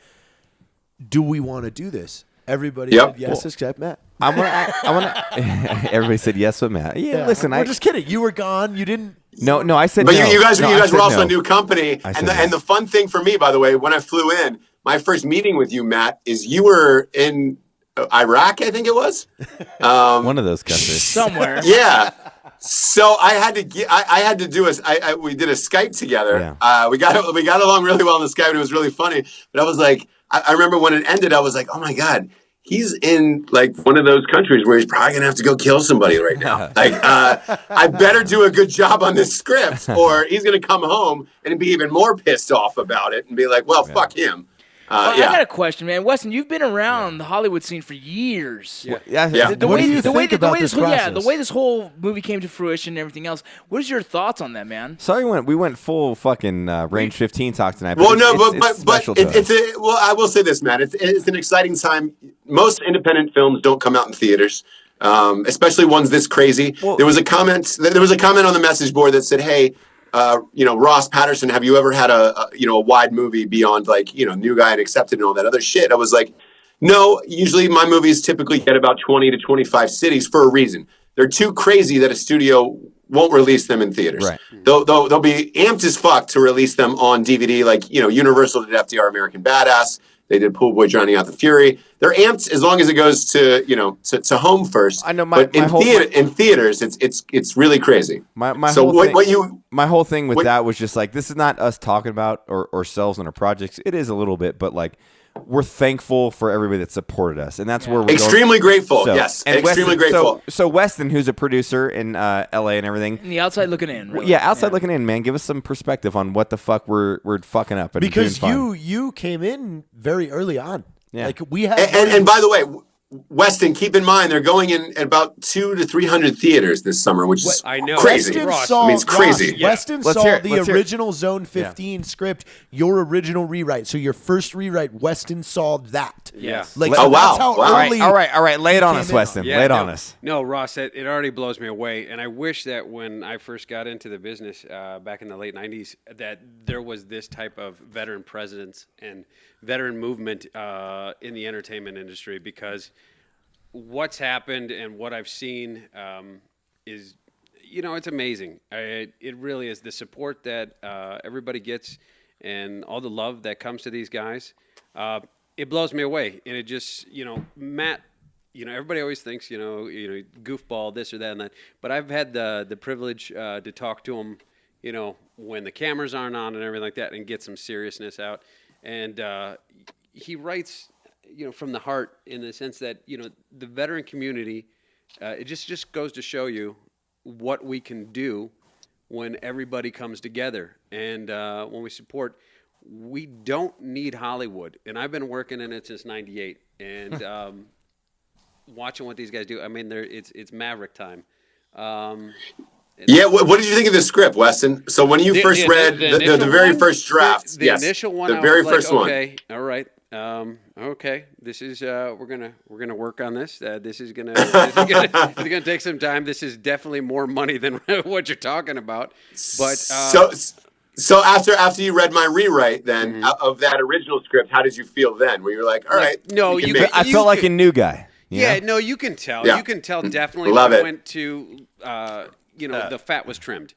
Do we want to do this? Everybody Yep. said yes except Matt. I want to. Everybody said yes, but Matt. Yeah, listen, we're just kidding. You were gone. You didn't. No, I said But no. you guys No, I were said also no. a new company, I and said and the fun thing for me, by the way, when I flew in, my first meeting with you, Matt, is you were in Iraq, I think it was. One of those countries. Somewhere. Yeah. So I had to do we did a Skype together. Yeah. We got along really well on the Skype, and it was really funny. But I was like, I remember when it ended, I was like, oh my God, he's in like one of those countries where he's probably gonna have to go kill somebody right now. Like, I better do a good job on this script, or he's gonna come home and be even more pissed off about it and be like, well, fuck him. Well, I got a question, man. Weston, you've been around the Hollywood scene for years. Yeah. The What way, do you the way, think the about way this this whole, process? the way this whole movie came to fruition and everything else. What is your thoughts on that, man? Sorry, we went full fucking range 15 talk tonight. Well, it's but special to us. I will say this, Matt. It's an exciting time. Most independent films don't come out in theaters, especially ones this crazy. Well, there was a comment on the message board that said, "Hey, Ross Patterson, have you ever had a wide movie beyond like New Guy and Accepted and all that other shit?" I was like, no. Usually, my movies typically get about 20 to 25 cities for a reason. They're too crazy that a studio won't release them in theaters. Right. They'll be amped as fuck to release them on DVD, like Universal did FDR American Badass. They did Pool Boy Drowning Out the Fury. They're amped as long as it goes to to home first. I know, but in theaters, it's really crazy. My whole thing with that was just like, this is not us talking about ourselves and our projects. It is a little bit, but like, we're thankful for everybody that supported us, and that's where we're extremely grateful. So, yes, and extremely Weston, grateful. So Weston, who's a producer in LA and everything, And the outside looking in. Really. yeah, outside looking in, man, give us some perspective on what the fuck we're fucking up and Because doing fun. you came in very early on. Yeah. Like we had And by the way, Weston, keep in mind they're going in about 200 to 300 theaters this summer, which is I know. crazy. Weston Ross. saw, I mean, it's crazy. Ross, Weston Let's saw hear it. the Let's hear it. original Zone 15 script, your original rewrite. So your first rewrite, Weston saw that. Yes. Like, Oh, so wow. that's how Wow. early. All right. Lay it on came us, in Weston. Yeah, Lay it no, on us. No, Ross, it already blows me away. And I wish that when I first got into the business back in the late 90s, that there was this type of veteran presence and veteran movement in the entertainment industry, because what's happened and what I've seen is, it's amazing. It really is. The support that everybody gets and all the love that comes to these guys, it blows me away. And it just, Matt, everybody always thinks, goofball, this or that and that. But I've had the privilege to talk to him, when the cameras aren't on and everything like that, and get some seriousness out. And he writes, from the heart, in the sense that, the veteran community, it just goes to show you what we can do when everybody comes together. And when we support, we don't need Hollywood. And I've been working in it since '98, and watching what these guys do. I mean, it's Maverick time. Yeah, what did you think of the script, Weston? So when you first read the very first draft, the initial one, the very first one. Okay, all right. Okay, this is we're gonna work on this. This is gonna take some time. This is definitely more money than what you're talking about. But so after you read my rewrite, then of that original script, how did you feel then? Where you're like, all right, no, I felt like a new guy. Yeah, no, you can tell. Yeah. You can tell definitely. Love when it. it went to the fat was trimmed,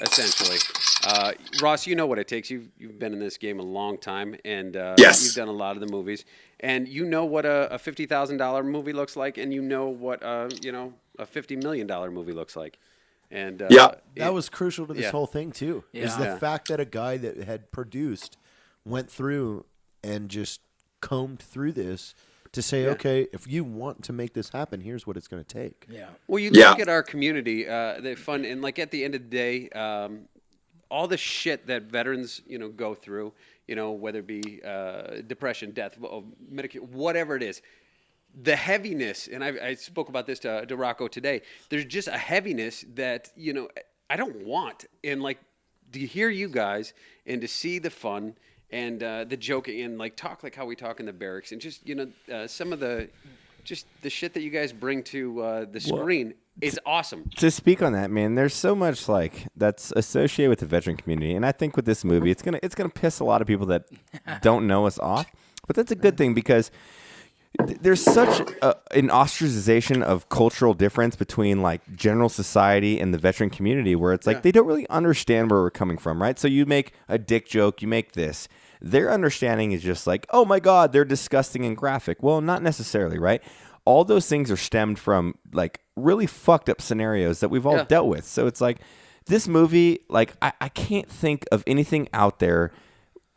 essentially. Ross, you know what it takes. You've been in this game a long time, and yes. You've done a lot of the movies, and you know what a $50,000 movie looks like, and you know what a $50 million movie looks like. And That was crucial to this whole thing too. Is the fact that a guy that had produced went through and just combed through this to say, okay, if you want to make this happen, here's what it's going to take. Yeah. Well, you look at our community, the fun, and like at the end of the day, all the shit that veterans, go through, whether it be depression, death, Medicare, whatever it is, the heaviness, and I spoke about this to Rocco today. There's just a heaviness that I don't want, and like to hear you guys and to see the fun and the joking and like talk like how we talk in the barracks, and just some of the shit that you guys bring to the screen. It's awesome. To speak on that, man, there's so much like that's associated with the veteran community, and I think with this movie, it's gonna piss a lot of people that don't know us off. But that's a good thing, because there's such an ostracization of cultural difference between like general society and the veteran community, where it's like they don't really understand where we're coming from, right? So you make a dick joke, you make this. Their understanding is just like, oh my God, they're disgusting and graphic. Well, not necessarily, right? All those things are stemmed from like really fucked up scenarios that we've all dealt with. So it's like this movie, like I can't think of anything out there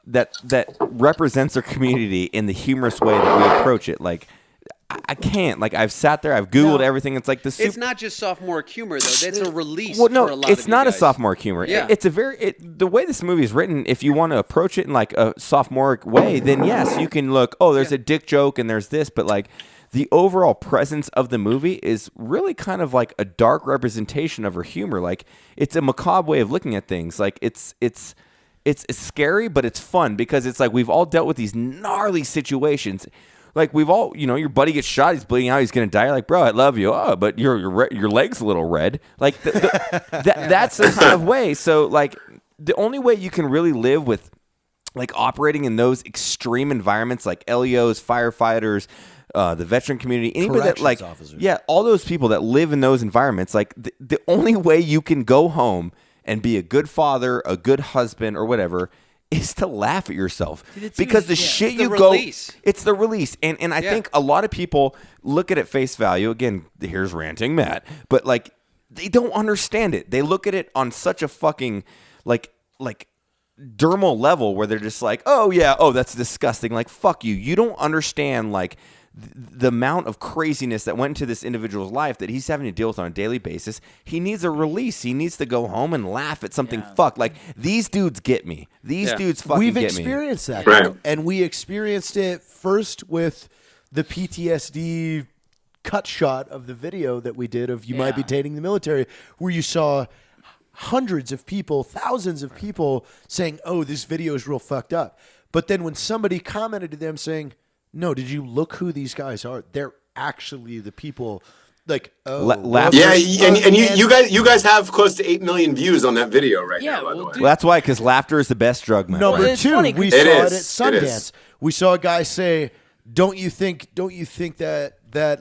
that represents our community in the humorous way that we approach it. Like I can't. Like I've sat there, I've Googled everything. It's like it's not just sophomore humor though. That's a release. Well, no, for a lot it's of you not guys. a sophomore humor. Yeah. It's a the way this movie is written. If you want to approach it in like a sophomoric way, then yes, you can look. Oh, there's a dick joke and there's this, but like the overall presence of the movie is really kind of like a dark representation of her humor. Like it's a macabre way of looking at things. Like it's scary, but it's fun because it's like we've all dealt with these gnarly situations. Like we've all, your buddy gets shot, he's bleeding out, he's gonna die. You're like, bro, I love you. Oh, but your leg's a little red. Like that's the kind of way. So like the only way you can really live with like operating in those extreme environments, like LEOs, firefighters, the veteran community, anybody that like, officers. all those people that live in those environments, like the only way you can go home and be a good father, a good husband, or whatever, is to laugh at yourself. Because the shit you go, it's the release. And I think a lot of people look at it face value. Again, here's ranting Matt. But like, they don't understand it. They look at it on such a fucking like dermal level where they're just like, oh yeah, oh that's disgusting. Like, fuck you. You don't understand like the amount of craziness that went into this individual's life that he's having to deal with on a daily basis. He needs a release. He needs to go home and laugh at something. Fuck, like these dudes get me. These dudes fucking We've get me. experienced that, Right. and we experienced it first with the PTSD cut shot of the video that we did of You Might Be Dating the Military, where you saw hundreds of people, thousands of people saying, oh, this video is real fucked up. But then when somebody commented to them saying, no, did you look who these guys are? They're actually the people. Like, Yeah, and you guys have close to 8 million views on that video right now, by the way. Well, that's why, because laughter is the best drug, man. Number it's two, funny, we it saw it at is. Sundance. We saw a guy say, "Don't you think that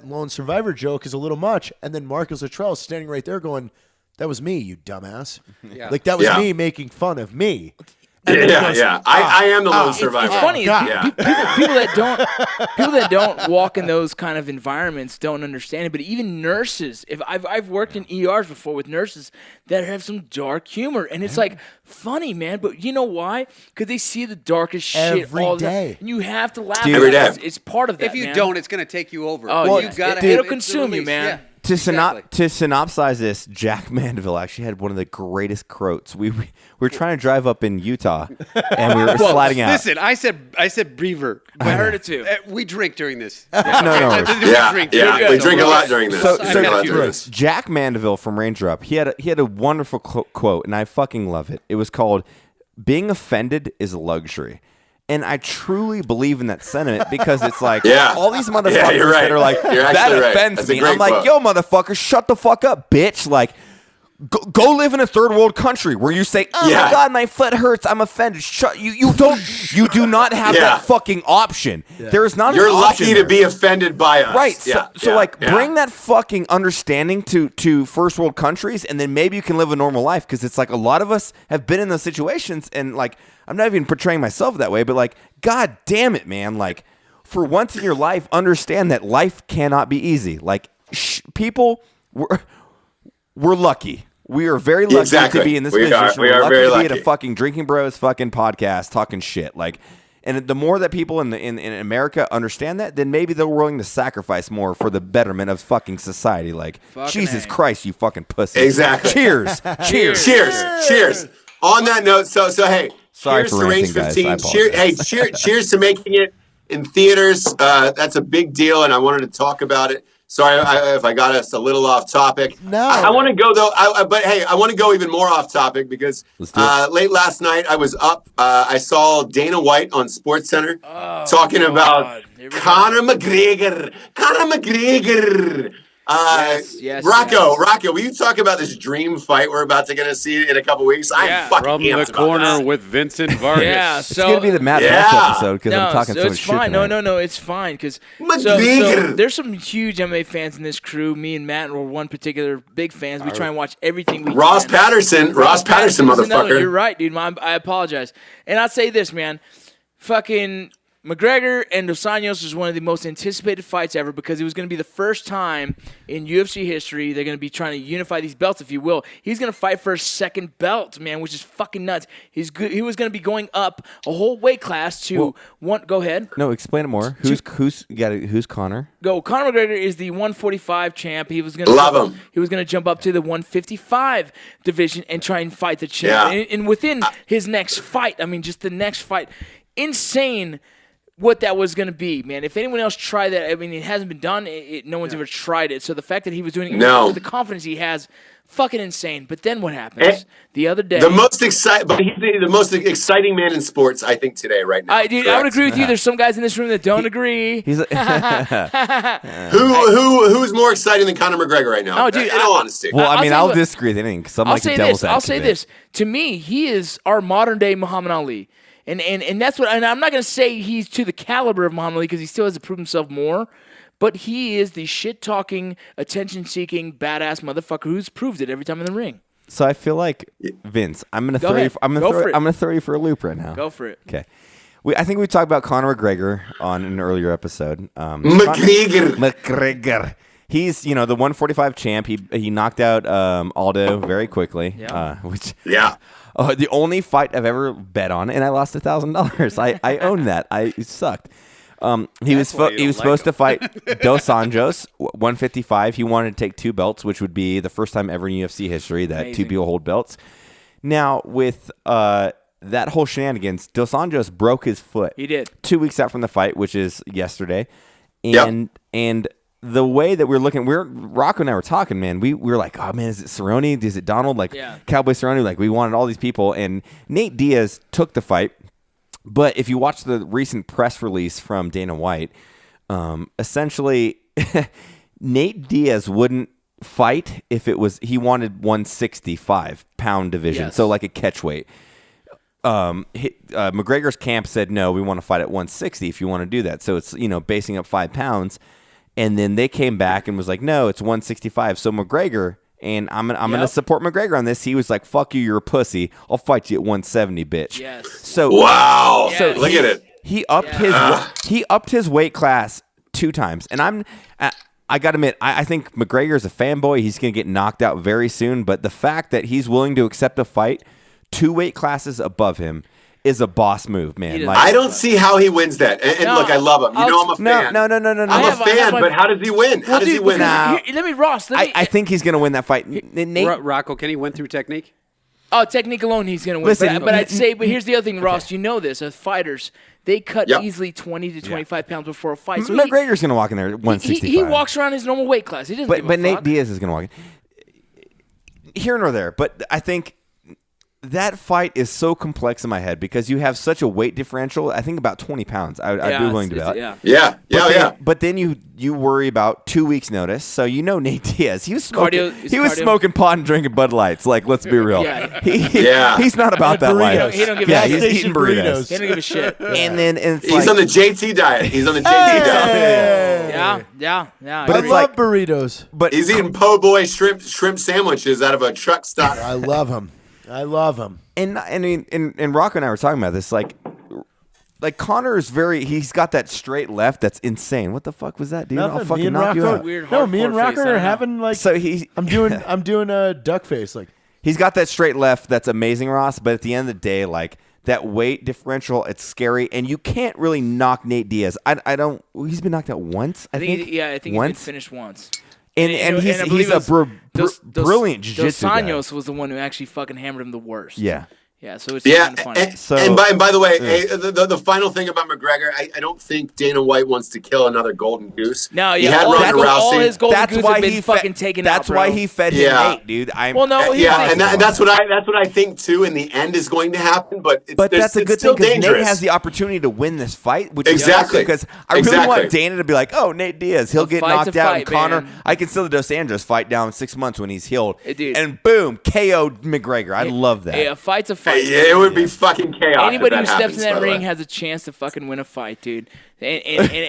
lone survivor joke is a little much?" And then Marcus Luttrell is standing right there, going, "That was me, you dumbass." Like that was me making fun of me. Yeah. I am the lone survivor. It's funny. Yeah. People that don't walk in those kind of environments don't understand it. But even nurses, if I've worked in ERs before with nurses that have some dark humor, and it's like funny, man. But you know why? Because they see the darkest shit Every all the day. time. And you have to laugh Every at it. day. It's part of that. If you man. don't, it's going to take you over. Oh, You gotta it'll have consume you, release. man. Yeah. To Exactly. synopsize this, Jack Mandeville actually had one of the greatest quotes. We were trying to drive up in Utah, and we were sliding out. Listen, I said Brever. I heard it too. We drink during this. No worries. We drink a lot during this. So We drink a lot during this. Jack Mandeville from Ranger Up, he had a wonderful quote, and I fucking love it. It was called, "Being offended is a luxury." And I truly believe in that sentiment because it's like all these motherfuckers you're right. that are like, You're that actually right. offends That's a me. great I'm like, quote. yo, motherfucker, shut the fuck up, bitch. Like, go live in a third world country where you say, oh my God, my foot hurts, I'm offended. Shut you do not have that fucking option. There is not You're an option lucky there. to be offended by us. Right. So bring that fucking understanding to first world countries, and then maybe you can live a normal life. Because it's like a lot of us have been in those situations, and like I'm not even portraying myself that way, but like, God damn it, man. Like, for once in your life, understand that life cannot be easy. Like, people, we're lucky. We are very lucky to be in this position. We are lucky very to be lucky. at a fucking Drinking Bros fucking podcast talking shit. Like, and the more that people in America understand that, then maybe they're willing to sacrifice more for the betterment of fucking society. Like, Jesus Christ, you fucking pussy. Exactly. Cheers. Cheers. On that note, so hey, Sorry cheers for to Range ranting, guys. 15. Cheers to making it in theaters. That's a big deal, and I wanted to talk about it. Sorry if I got us a little off topic. No. I want to go though. But hey, I want to go even more off topic because late last night I was up. I saw Dana White on SportsCenter talking about Conor McGregor. Yes, Rocco, will you talk about this dream fight we're about to going to see in a couple weeks? I'm fucking from the amped about corner that. with Vincent Vargas. Yeah, It's going to be the Matt Best episode because I'm talking so much it's shit fine. tonight. No, it's fine because McGregor. there's some huge MMA fans in this crew. Me and Matt were one particular big fans. We try and watch everything we Ross can. Patterson, motherfucker. You're right, dude. I apologize. And I'll say this, man. Fucking McGregor and Dos Anjos is one of the most anticipated fights ever because it was going to be the first time in UFC history they're going to be trying to unify these belts, if you will. He's going to fight for a second belt, man, which is fucking nuts. He's good. He was going to be going up a whole weight class to one. Go ahead. No, explain it more. Who's Conor? Conor McGregor is the 145 champ. He was going to jump up to the 155 division and try and fight the champ. Yeah. And within his next fight, I mean, just the next fight, insane. What that was going to be, man. If anyone else tried that, I mean, it hasn't been done. No one's ever tried it. So the fact that he was doing it with the confidence he has, fucking insane. But then what happens? The other day, he's the most exciting man in sports, I think, today, right now. I would agree with you. There's some guys in this room that don't agree. He's who's more exciting than Conor McGregor right now? Oh, dude, in all honesty. Well, I'll disagree with anything because I'm like the devil's advocate. I'll say this. To me, he is our modern day Muhammad Ali. And that's what, and I'm not going to say he's to the caliber of Muhammad Ali because he still has to prove himself more, but he is the shit-talking, attention-seeking, badass motherfucker who's proved it every time in the ring. So I feel like Vince, I'm going to throw you. I'm going to throw you for a loop right now. Go for it. Okay. I think we talked about Conor McGregor on an earlier episode. McGregor. He's, the 145 champ. He knocked out Aldo very quickly. Yeah. The only fight I've ever bet on, and I lost $1,000. I own that. It sucked. He was supposed to fight Dos Anjos, 155. He wanted to take 2 belts, which would be the first time ever in UFC history that 2 people hold belts. Now, with that whole shenanigans, Dos Anjos broke his foot. He did. 2 weeks out from the fight, which is yesterday. And the way that we're looking, Rocco and I were talking, man. We were like, oh man, is it Cerrone? Is it Donald? Cowboy Cerrone? Like, we wanted all these people, and Nate Diaz took the fight. But if you watch the recent press release from Dana White, essentially, Nate Diaz wouldn't fight if he wanted 165-pound division, so like a catch weight. McGregor's camp said no, we want to fight at 160 if you want to do that. So it's basing up 5 pounds. And then they came back and was like, no, it's 165. So McGregor, and I'm gonna support McGregor on this. He was like, fuck you, you're a pussy. I'll fight you at 170, bitch. Yes. So wow. So look at it. He upped his weight class 2 times, and I gotta admit, I think McGregor is a fanboy. He's gonna get knocked out very soon. But the fact that he's willing to accept a fight 2 weight classes above him is a boss move, man. I don't see how he wins that. And look, I love him. I'm a fan. No. I'm a fan, but how does he win? How does he win? I think he's going to win that fight. Rocco, can he win through technique? Oh, technique alone, he's going to win. Listen, but here's the other thing, Ross. You know this. As fighters, they cut easily 20 to 25 pounds before a fight. So McGregor's going to walk in there at 165. He walks around his normal weight class. He doesn't give a fuck. Nate Diaz is going to walk in. Here nor there, but I think that fight is so complex in my head because you have such a weight differential. I think about 20 pounds. I'd be willing to bet. But then you worry about 2 weeks' notice. So Nate Diaz. He was smoking pot and drinking Bud Lights. Like, let's be real. He's not about that life. He don't give he's eating burritos. He don't give a shit. And he's on the JT diet. He's on the JT diet. Yeah. But I love burritos. But he's eating po' boy shrimp sandwiches out of a truck stop. I love him. And Rocco and I were talking about this, like Conor is he's got that straight left that's insane. What the fuck was that, dude? Nothing. I'll fucking knock you out. Me and Rocco are having like. So I'm doing a duck face. Like, he's got that straight left that's amazing, Ross. But at the end of the day, like that weight differential, it's scary, and you can't really knock Nate Diaz. I don't. He's been knocked out once. I think he's been finished once. And he's a brilliant jiu-jitsu Dos Anjos guy. was the one who actually fucking hammered him the worst. Yeah. Yeah, so it's Yeah, kind of funny. and by the way, the final thing about McGregor, I don't think Dana White wants to kill another golden goose. No, he yeah, had Ronda Rousey. all his golden That's goose why have been he fucking taken That's out, why bro. he fed Yeah. him 8, dude. Well, no, he's yeah, and that's what I think too. In the end, is going to happen, but that's a good still thing because dangerous. Nate has the opportunity to win this fight, which Exactly. is because I really want Dana to be like, oh, Nate Diaz, he'll get fight's knocked a out, fight, and Connor, man. I can still the Dos Anjos fight down in 6 months when he's healed, Dude. and boom, KO McGregor. I love that. Yeah, a fight's a fight. Yeah, it would be fucking chaos. Anybody if who that steps happens, in that by the ring way. has a chance to fucking win a fight, dude. And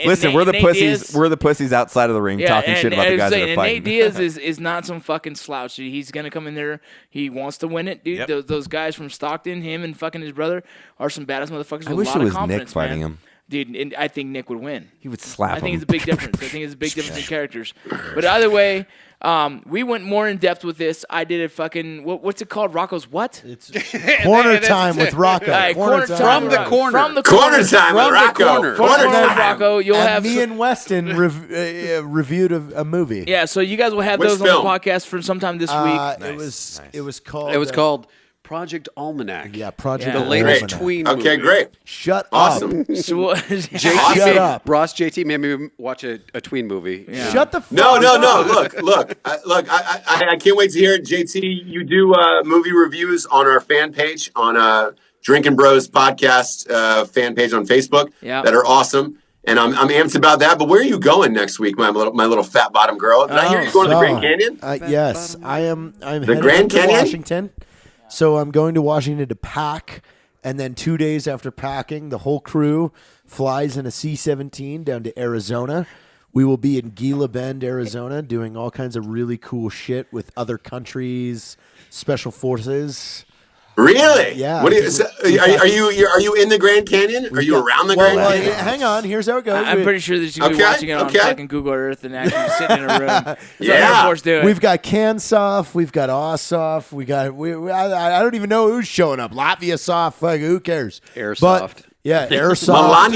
Listen, we're the Nate pussies. Diaz, we're the pussies outside of the ring talking shit about the guys that are and fighting. Nate Diaz is not some fucking slouch. He's gonna come in there. He wants to win it, dude. Yep. Those guys from Stockton, him and fucking his brother, are some badass motherfuckers. I with wish a it lot was of Nick confidence, fighting man. him. Dude, and I think Nick would win. He would slap him. I think it's a big difference. I think it's a big difference in characters. But either way, we went more in depth with this. I did a fucking what's it called? Rocco's what? It's corner time with Rocco. All right, Corner time From with the Rocco. corner. From the Corner time with From the Rocco. corner. From Corner the corner, time. Rocco. You'll and have me and Weston reviewed a movie. yeah. So you guys will have Which those film? on the podcast for sometime this week. It was called. It was called Project Almanac. Yeah, Project. Yeah. The latest Almanac. tween Okay, movie. great, Shut awesome. up. So, Shut up. Ross JT made me watch a tween movie. Yeah. Shut the fuck No. up. Look. I can't wait to hear it, JT. You do movie reviews on our fan page on Drinkin Bros podcast fan page on Facebook. Yeah. That are awesome. And I'm amped about that. But where are you going next week, my little fat bottom girl? Did I hear you going to the Grand Canyon? Yes, I am. I'm headed Grand to Canyon? Washington. So I'm going to Washington to pack, and then 2 days after packing, the whole crew flies in a C-17 down to Arizona. We will be in Gila Bend, Arizona, doing all kinds of really cool shit with other countries, special forces. Really? Yeah. What are you in the Grand Canyon? Are you around the Grand Canyon? Hang on. Here's how it goes. I'm pretty sure that you're Okay, watching it on okay. fucking Google Earth and actually sitting in a room. That's Yeah. what Air Force do it. We've got CanSoft, we've got Ossoft, I don't even know who's showing up. Latvia Soft, like, who cares? Airsoft. But, yeah, Airsoft.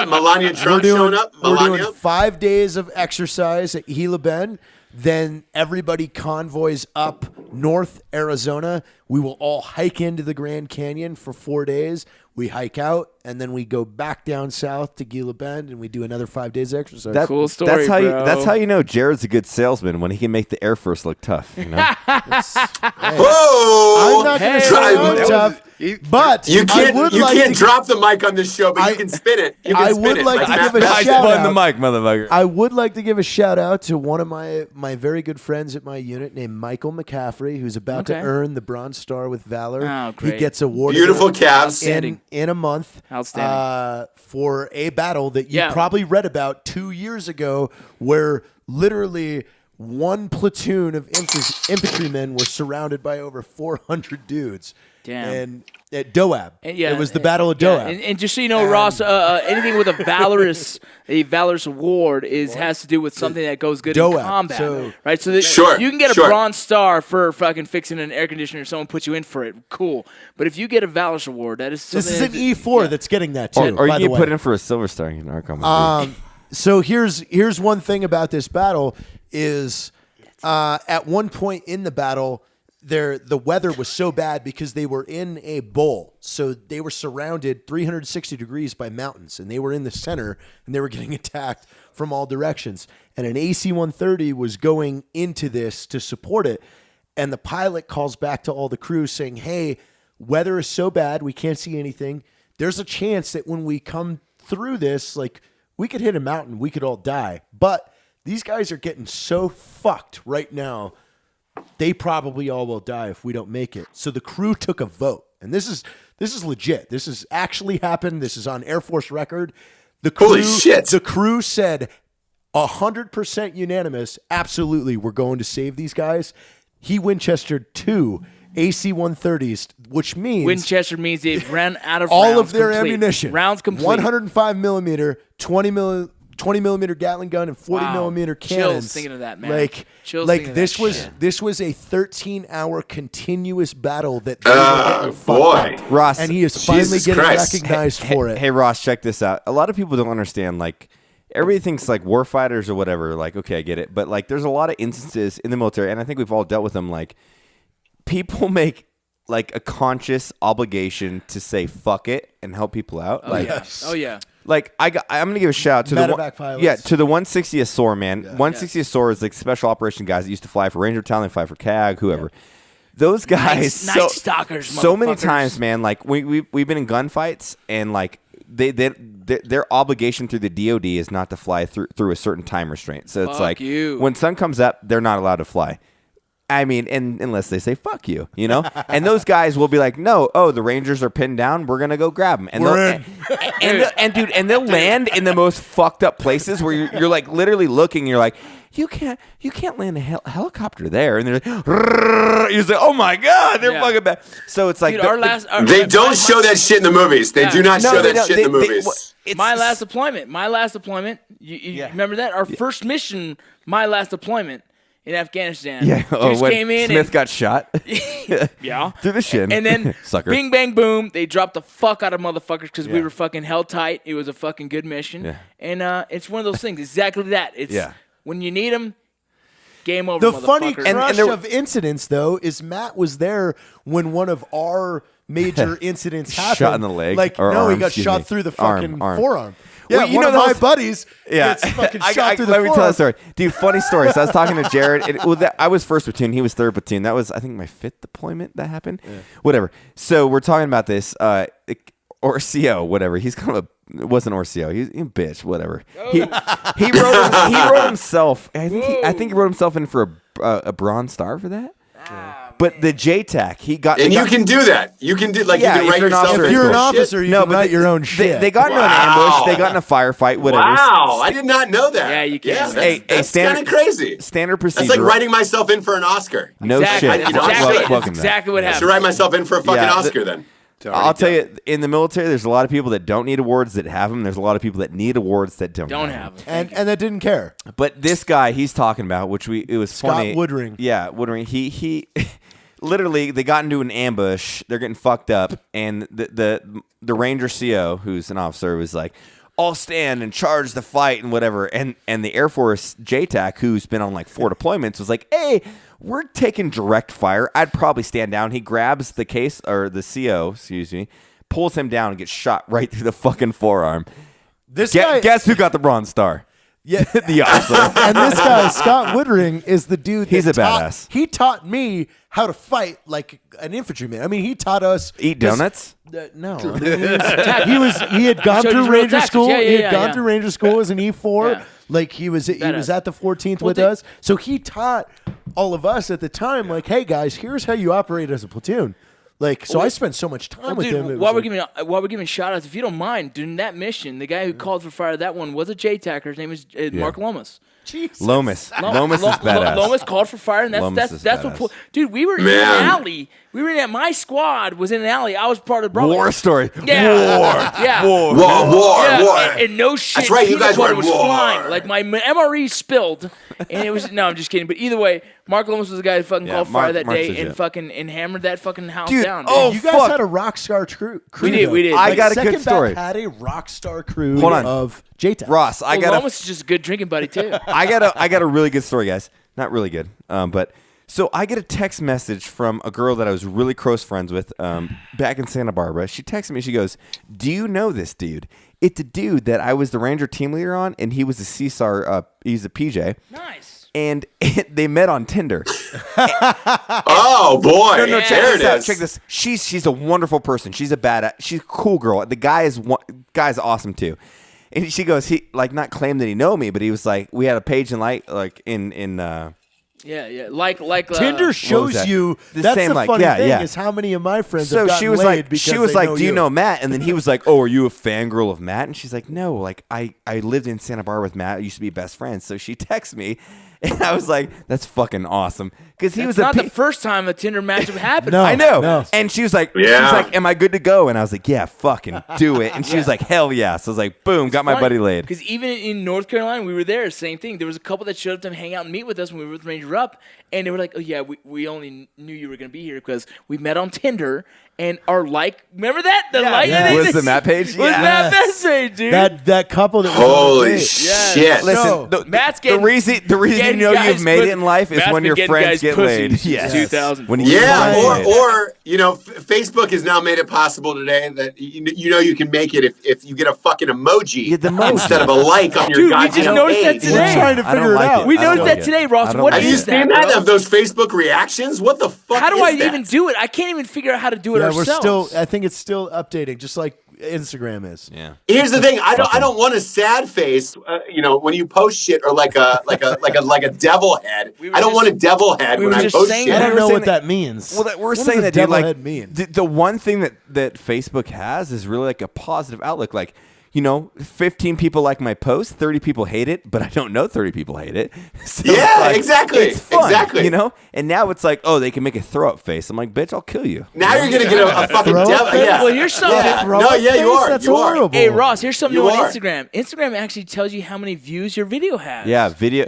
Melania Trump showing up? We're Melania? doing 5 days of exercise at Gila Bend. Then everybody convoys up North Arizona. We will all hike into the Grand Canyon for 4 days. We hike out, and then we go back down south to Gila Bend, and we do another 5 days exercise. Cool story, bro. That's how you know Jared's a good salesman when he can make the Air Force look tough. You know? Whoa! I'm not going to Hey. say That I'm was- tough, but You I would like can't to, drop the mic on this show, but you can spin it. You can I spin would it. like to Matt give a I shout spun out. the mic, motherfucker. I would like to give a shout out to one of my very good friends at my unit named Michael McCaffrey, who's about to Okay. earn the Bronze Star with Valor. Oh, He great. gets awarded Beautiful calves. Outstanding. in a month. Outstanding. For a battle that you Yeah. probably read about 2 years ago, where literally one platoon of infantrymen were surrounded by over 400 dudes. Damn. And at Doab. And yeah, it was the Battle of yeah, Doab. and just so you know, Ross, anything with a valorous award has to do with something that goes good in Doab, combat, so- right? So that Sure, you can get a sure. Bronze Star for fucking fixing an air conditioner. If someone puts you in for it, cool. But if you get a valorous award, that is This something is an E4 that's getting that too. or by you the get way. put in for a silver star in our company. So here's one thing about this battle is at one point in the battle, the weather was so bad because they were in a bowl. So they were surrounded 360 degrees by mountains, and they were in the center, and they were getting attacked from all directions. And an AC-130 was going into this to support it, and the pilot calls back to all the crew saying, hey, weather is so bad, we can't see anything. There's a chance that when we come through this, like, we could hit a mountain, we could all die. But these guys are getting so fucked right now, they probably all will die if we don't make it. So the crew took a vote. And this is legit. This has actually happened. This is on Air Force record. The crew, Holy shit. The crew said 100% unanimous, absolutely, we're going to save these guys. He Winchestered 2 AC-130s, which means Winchester means they've ran out of all rounds of their complete. ammunition. Rounds complete. 105 millimeter, 20 millimeter Gatling gun, and 40 Wow. millimeter Chills cannons. thinking of that, man. Like, Chills thinking of this that was shit. this was a 13-hour continuous battle that they were getting fucked boy. up. Ross, and he is finally Jesus getting Christ. recognized for it. Hey, Ross, check this out. A lot of people don't understand, like, everybody thinks, like, war fighters or whatever. Like, okay, I get it. But, like, there's a lot of instances in the military, and I think we've all dealt with them, like, people make like a conscious obligation to say fuck it and help people out. Oh yeah. Like I'm gonna give a shout out to Medevac pilots. to the 160th SOAR, man. 160th SOAR is like special operation guys that used to fly for Ranger Battalion, fly for CAG, whoever. Those guys, Night stalkers, so many motherfuckers. times, man. Like we've been in gunfights, and like their obligation through the DoD is not to fly through a certain time restraint. So it's Fuck like you. when sun comes up, they're not allowed to fly. I mean, and unless they say "fuck you," you know, and those guys will be like, "No, the Rangers are pinned down. We're gonna go grab them." And they'll land in the most fucked up places where you're like literally looking. You're like, you can't land a helicopter there, and they're like, you're like, oh my god, they're fucking bad. So it's like, Dude, they don't show that shit in the movies. They do not show that shit in the movies. My last deployment. You remember that? Our first mission, my last deployment. In Afghanistan. Yeah. Dudes came in Smith and, got shot. yeah. Through the shin. And then Sucker. bing, bang, boom. They dropped the fuck out of motherfuckers because we were fucking held tight. It was a fucking good mission. Yeah. And it's one of those things. Exactly that. It's when you need them, game over, The funny motherfuckers. crush of incidents, though, is Matt was there when one of our major incidents happened. Shot in the leg? Like, Or no, arm, he got excuse shot me. through the fucking Arm. forearm. Well, Yeah, one of my buddies gets fucking shot through the let me forearm. tell a story. Dude, funny story. So I was talking to Jared. I was first platoon. He was third platoon. That was, I think, my fifth deployment that happened. Yeah. Whatever. So we're talking about this. Orcio, whatever. He's kind of it wasn't Orcio. He's a bitch, whatever. He wrote himself. I think he wrote himself in for a Bronze Star for that. But the JTAC, he got... And you can do that. You can do, like, you can write yourself. If you're an officer, you can write your own shit. They got into an ambush. They got in a firefight, whatever. Wow, I did not know that. Yeah, you can. That's kind of crazy. Standard procedure. That's like writing myself in for an Oscar. No exactly. shit. That's exactly what I happened. should write myself in for a fucking Oscar then. I'll tell you, in the military, there's a lot of people that don't need awards that have them. There's a lot of people that need awards that don't have them. And that didn't care. But this guy he's talking about, it was funny. Scott Woodring. Yeah, Woodring. He literally, they got into an ambush. They're getting fucked up, and the Ranger CO, who's an officer, was like, "I'll stand and charge the fight and whatever." And the Air Force JTAC, who's been on like 4 deployments, was like, "Hey, we're taking direct fire. I'd probably stand down." He grabs the case or the CO, excuse me, pulls him down and gets shot right through the fucking forearm. Guess who got the Bronze Star? Yeah, the officer. And this guy, Scott Woodring, is the dude. He's a badass. He taught me how to fight like an infantryman. I mean, he taught us eat donuts. No, he had gone through Ranger school. He had gone through Ranger school as an E4. Yeah. Like he was at the 14th with us. So he taught all of us at the time, like, hey guys, here's how you operate as a platoon. Like, so I spent so much time with him. While we're giving shout outs, if you don't mind, during that mission, the guy who called for fire that one was a JTACer. His name is Mark Lomas. Jesus. Lomas is badass. Lomas called for fire, and that's what. Dude, we were in an alley. My squad was in an alley. I was part of the War story. Yeah. War. And no shit. That's right. You guys were was war. flying. Like my MRE spilled, and it was. No, I'm just kidding. But either way, Mark Lomas was the guy who fucking called fire that day and hammered that fucking house down. Oh, you guys had a rock star crew. We did. I got a good story. Had a rock star crew Hold on. of JTAC. Ross, Lomas is just a good drinking buddy too. I got a really good story, guys. Not really good, but so I get a text message from a girl that I was really close friends with back in Santa Barbara. She texted me. She goes, "Do you know this dude? It's a dude that I was the Ranger team leader on, and he was a CSAR. He's a PJ. Nice. And they met on Tinder. Oh boy! No, check there this it out. is. Check this. She's a wonderful person. She's a badass. She's a cool girl. The guy's awesome too. And she goes, he like not claimed that he know me, but he was like, we had a page in like in like Tinder shows you that's same, the like, funny thing yeah. is how many of my friends So have gotten she was laid like, because they know do you know Matt? And then he was like, oh, are you a fangirl of Matt? And she's like, no, like I lived in Santa Barbara with Matt. I used to be best friends. So she texts me, and I was like, that's fucking awesome because he was not the first time a Tinder matchup happened. No. I know. No. And she was like, Yeah. am I good to go? And I was like, yeah, fucking do it. And she was like, hell yeah. So I was like, boom, got my buddy laid. Because even in North Carolina, we were there. Same thing. There was a couple that showed up to hang out and meet with us when we were with Ranger Up, and they were like, "Oh yeah, we only knew you were going to be here because we met on Tinder, and our remember that? The like yeah. Was the Matt page? Was Matt page, dude. That couple that was on the Holy date. shit! Listen, No. Matt's the reason getting you know guys you've made pussy. it in life is Matt's when been your getting friends guys get pussy laid. since Yes. 2000. When you Yeah, find it. or Facebook has now made it possible today that you can make it if you get a fucking emoji Yeah, the emoji. instead of a like on your Dude, we goddamn just noticed that page. today. We're trying to I don't figure it like out. We I don't noticed like that it. today, Ross. I don't What like Have you is it. seen that, that bro? of those Facebook reactions? What the fuck? How do is I that? even do it? I can't even figure out how to do it Yeah, ourselves. I think it's still updating, just like Instagram is. Yeah. Here's the thing. I don't want a sad face. When you post shit or like a devil head. We were I don't just- want a devil head we when were I just post saying shit. I that. don't we're know saying what that means. Well, we're What saying does that, dude. devil Like, head mean? the one thing that Facebook has is really like a positive outlook. Like, 15 people like my post, 30 people hate it, but I don't know 30 people hate it. So Yeah, it's like, exactly, It's fun, exactly. And now it's like, oh, they can make a throw up face. I'm like, bitch, I'll kill you. Now you're gonna get a fucking Throw devil. up face? Yeah. Well, here's something. Yeah. Throw No, up yeah, you face? are. That's You are. horrible. Hey, Ross, here's something You new on are. Instagram. Instagram actually tells you how many views your video has. Yeah, video.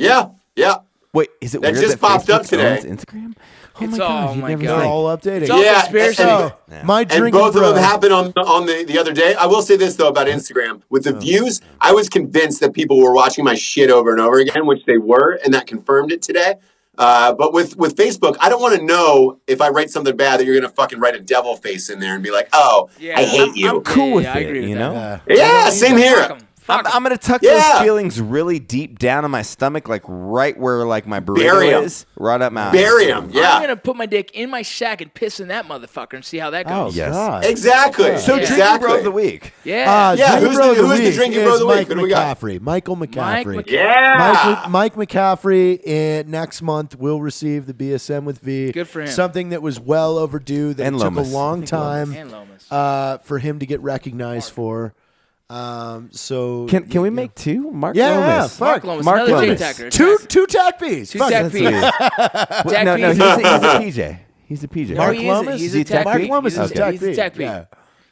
Yeah. Wait, is it That weird just that popped Facebook up today. owns Instagram? Oh It's my all- god, oh you'd my never God. They're think. all updating. It's all Yeah, conspiracy. and- My And drinking both of bro. them happened on the other day. I will say this though about Instagram. With the views, I was convinced that people were watching my shit over and over again, which they were, and that confirmed it today. But with Facebook, I don't want to know if I write something bad that you're gonna fucking write a devil face in there and be like, "Oh, Yeah, I hate you." I'm cool with I it, agree with you that. know? Yeah, same here. Fuck 'em. Fuck 'em. I'm gonna tuck Yeah. those feelings really deep down in my stomach, like right where like my Bury burrito 'em. is, right up my Bury 'em. I'm Yeah, gonna put my dick in my shack and piss in that motherfucker and see how that Oh, goes. Yes. God. exactly. So Yeah. drinking bro of the week. Yeah. Yeah, Drinking who's bro the- of the who is the week drinking bro of the week? Mike Who do we got? McCaffrey. Michael McCaffrey. Yeah. Mike McCaffrey next month will receive the BSM with V. Good for him. Something that was well overdue that And took Lomas. a long time And Lomas. for him to get recognized for. So Can we make two? Mark Yeah, Lomas. fuck. Mark Lomas, Mark another Lomas. J-Tacker. two tack Bs? Two Fuck tack it. P. What? Jack No, P. he's a PJ. He's a PJ. No, Mark he Lomas? isn't. He's Is he a Tack Tack P. P? Lomas He's is a- Tack he's a P. Tack P. Yeah.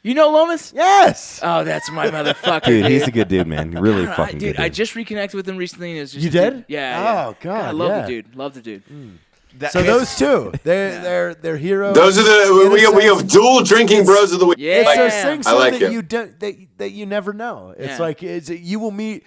You know Lomas? Yes. Oh, that's my motherfucker. Dude, he's a good dude, man. Really God, fucking dude, good. I Dude. just reconnected with him recently. And it was just You did? Yeah. Oh, God, I love yeah. the dude. Love the dude. So those two, they're heroes. Those are in a we sense. have dual drinking bros of the week. Yeah. It's those things I so like that it. you don't that you never know. It's Yeah. like you will meet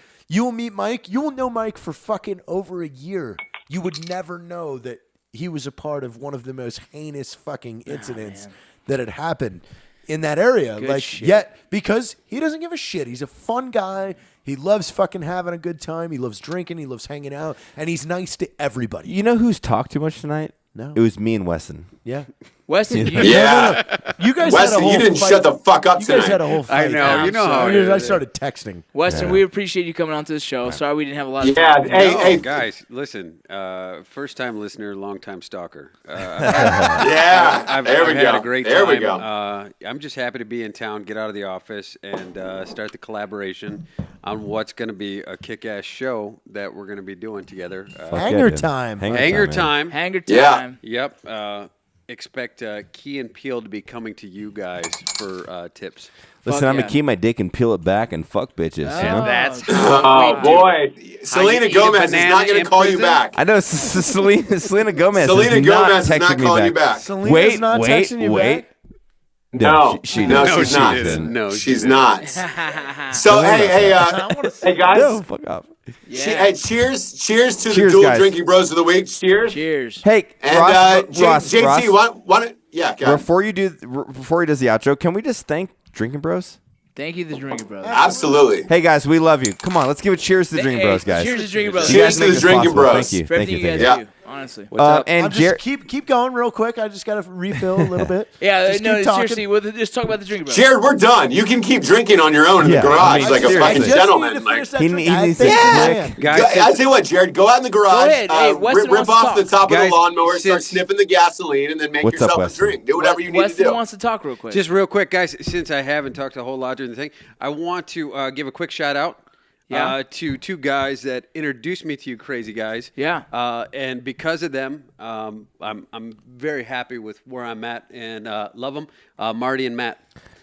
Mike. You will know Mike for fucking over a year. You would never know that he was a part of one of the most heinous fucking incidents that had happened in that area. Good like shit. yet because he doesn't give a shit. He's a fun guy. He loves fucking having a good time. He loves drinking. He loves hanging out, and he's nice to everybody. You know who's talked too much tonight? No. It was me and Wesson. Yeah. Weston, you, Yeah. You guys Weston, had a whole you didn't fight. shut the fuck up You tonight. guys had a whole fight. know. I'm You know how sorry. it is. I started texting. Weston, we appreciate you coming on to the show. Sorry we didn't have a lot of Yeah, time. hey, No, hey, guys, listen. First time listener, long time stalker. yeah. I've there we had go. a great there time. we go. I'm just happy to be in town, get out of the office, and start the collaboration on what's going to be a kick-ass show that we're going to be doing together. Hanger time. Hanger man. time. Hanger Yeah. time. Yep. Expect Key and Peele to be coming to you guys for tips. Listen, Fuck I'm yeah. gonna keep my dick and peel it back and fuck bitches. You know? That's Oh we do boy, Selena eat a Gomez is banana not going in to call you prison? back. I know Selena Gomez. Selena has Gomez is not not texted me calling back. you back. Selena's Wait, not wait, texting you wait. back? No, she no, didn't. she's she not. didn't. No, she she's didn't. not. So hey, guys. No, fuck off. Hey, cheers to the Cheers, dual guys. drinking bros of the week. Cheers. Cheers. Hey, And Ross, JT, want yeah, go ahead. before he does the outro, can we just thank Drinking Bros? Thank you, the Drinking Brothers. Absolutely. Hey guys, we love you. Come on, let's give a cheers to the Drinking Hey, Bros, guys. Cheers to Drinking Brothers. You guys Cheers to make the this Drinking possible. Bros. Thank you. For Thank everything you. you Thank guys you. do, honestly. And I'm just keep going real quick. I just got to refill a little bit. Yeah, Just no, keep talking. seriously, just talk about the Drinking Brothers. Jared, we're done. You can keep drinking on your own in Yeah, the I garage mean, like a seriously. fucking I just gentleman. need to Like, finish that He drink. needs I to think- quick. Guys, I tell you what, Jared, go out in the garage, ahead. Hey, Weston rip wants to off the talk. top of Guys, the lawnmower, start since- sniffing the gasoline, and then make What's up, yourself a Weston? drink. Do whatever you need Weston to do. wants to talk real quick. Just real quick, guys, since I haven't talked a whole lot during the thing, I want to give a quick shout out to two guys that introduced me to you crazy guys. Yeah. And because of them, I'm very happy with where I'm at and love them. Marty and Matt.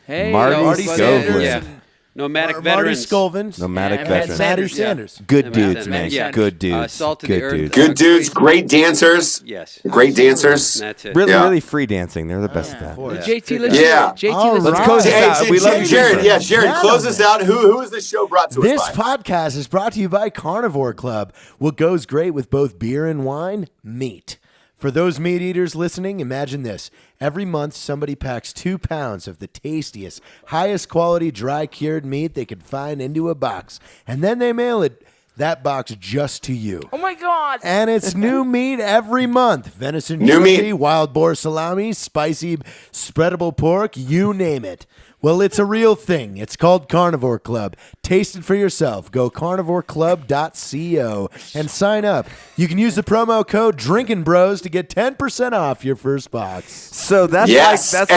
Hey, Marty Marty Scovlin. Sanders Yeah. and Nomadic Marty veterans. Scolvin. Nomadic Yeah, veterans. Matty Sanders, Sanders. Good Matty dudes, Sanders. man. Yeah. Good dudes. Salt to the Good earth. dudes. Good dudes, great dancers, Yes. great dancers. That's it. Really, Yeah. really free dancing. They're the best at that. course. JT, let's Yeah. JT, All let's right. close this Hey, out. We love you, Jared. Jason. Yeah, Jared, close us out. Gentlemen. Who is this show brought to us This by? podcast is brought to you by Carnivore Club. What goes great with both beer and wine? Meat. For those meat eaters listening, imagine this. Every month, somebody packs 2 pounds of the tastiest, highest quality dry cured meat they could find into a box. And then they mail that box just to you. Oh my God! And it's new meat every month. Venison New jerky, meat. wild boar salami, spicy spreadable pork, you name it. Well, it's a real thing. It's called Carnivore Club. Taste it for yourself. Go carnivoreclub.co and sign up. You can use the promo code Drinkin Bros to get 10% off your first box. So that's Yes. that's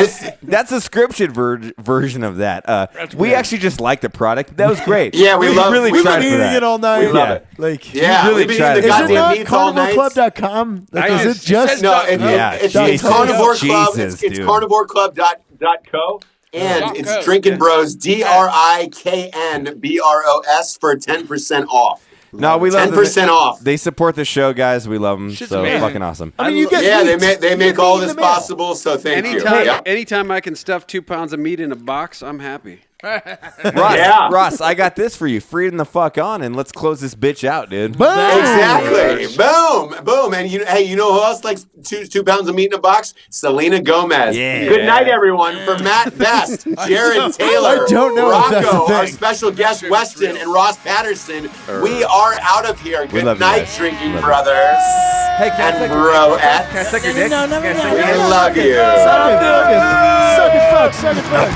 a scripted version of that. We actually just like the product. That was great. Yeah, we love- really we've tried Been for eating that. it all night. We love it. Like, Yeah, really we've been tried eating the it. is it goddamn not meats all night. carnivoreclub.com? Like, is it just- just? No, Yeah, it's Jesus. Carnivore Club. Jesus, It's dude. carnivoreclub.co. And .co, it's Drinkin Bros, DRIKNBROS for 10% off. No, we love them. 10% off. They support the show, guys. We love them. Shit's So amazing. fucking awesome. I mean, you get Yeah, meat. they You make get all meat in this the mail. possible, so thank you. Anytime, Yeah. anytime I can stuff 2 pounds of meat in a box, I'm happy. Ross, I got this for you. Free it the fuck on, and let's close this bitch out, dude. Boom. Exactly. Boom. Boom. And you know who else likes two pounds of meat in a box? Selena Gomez. Yeah. Good night, everyone. For Matt Best, Jared Taylor, I don't know if that's a Rocco, our thing. special guest Weston, and Ross Patterson, we are out of here. Good love you night, guys. Drinking Love you. Brothers. Hey, can I And suck your Broettes. Can I suck your dick? No, Can I suck your We dick? love you. Suck it, fuck. Suck it, fuck.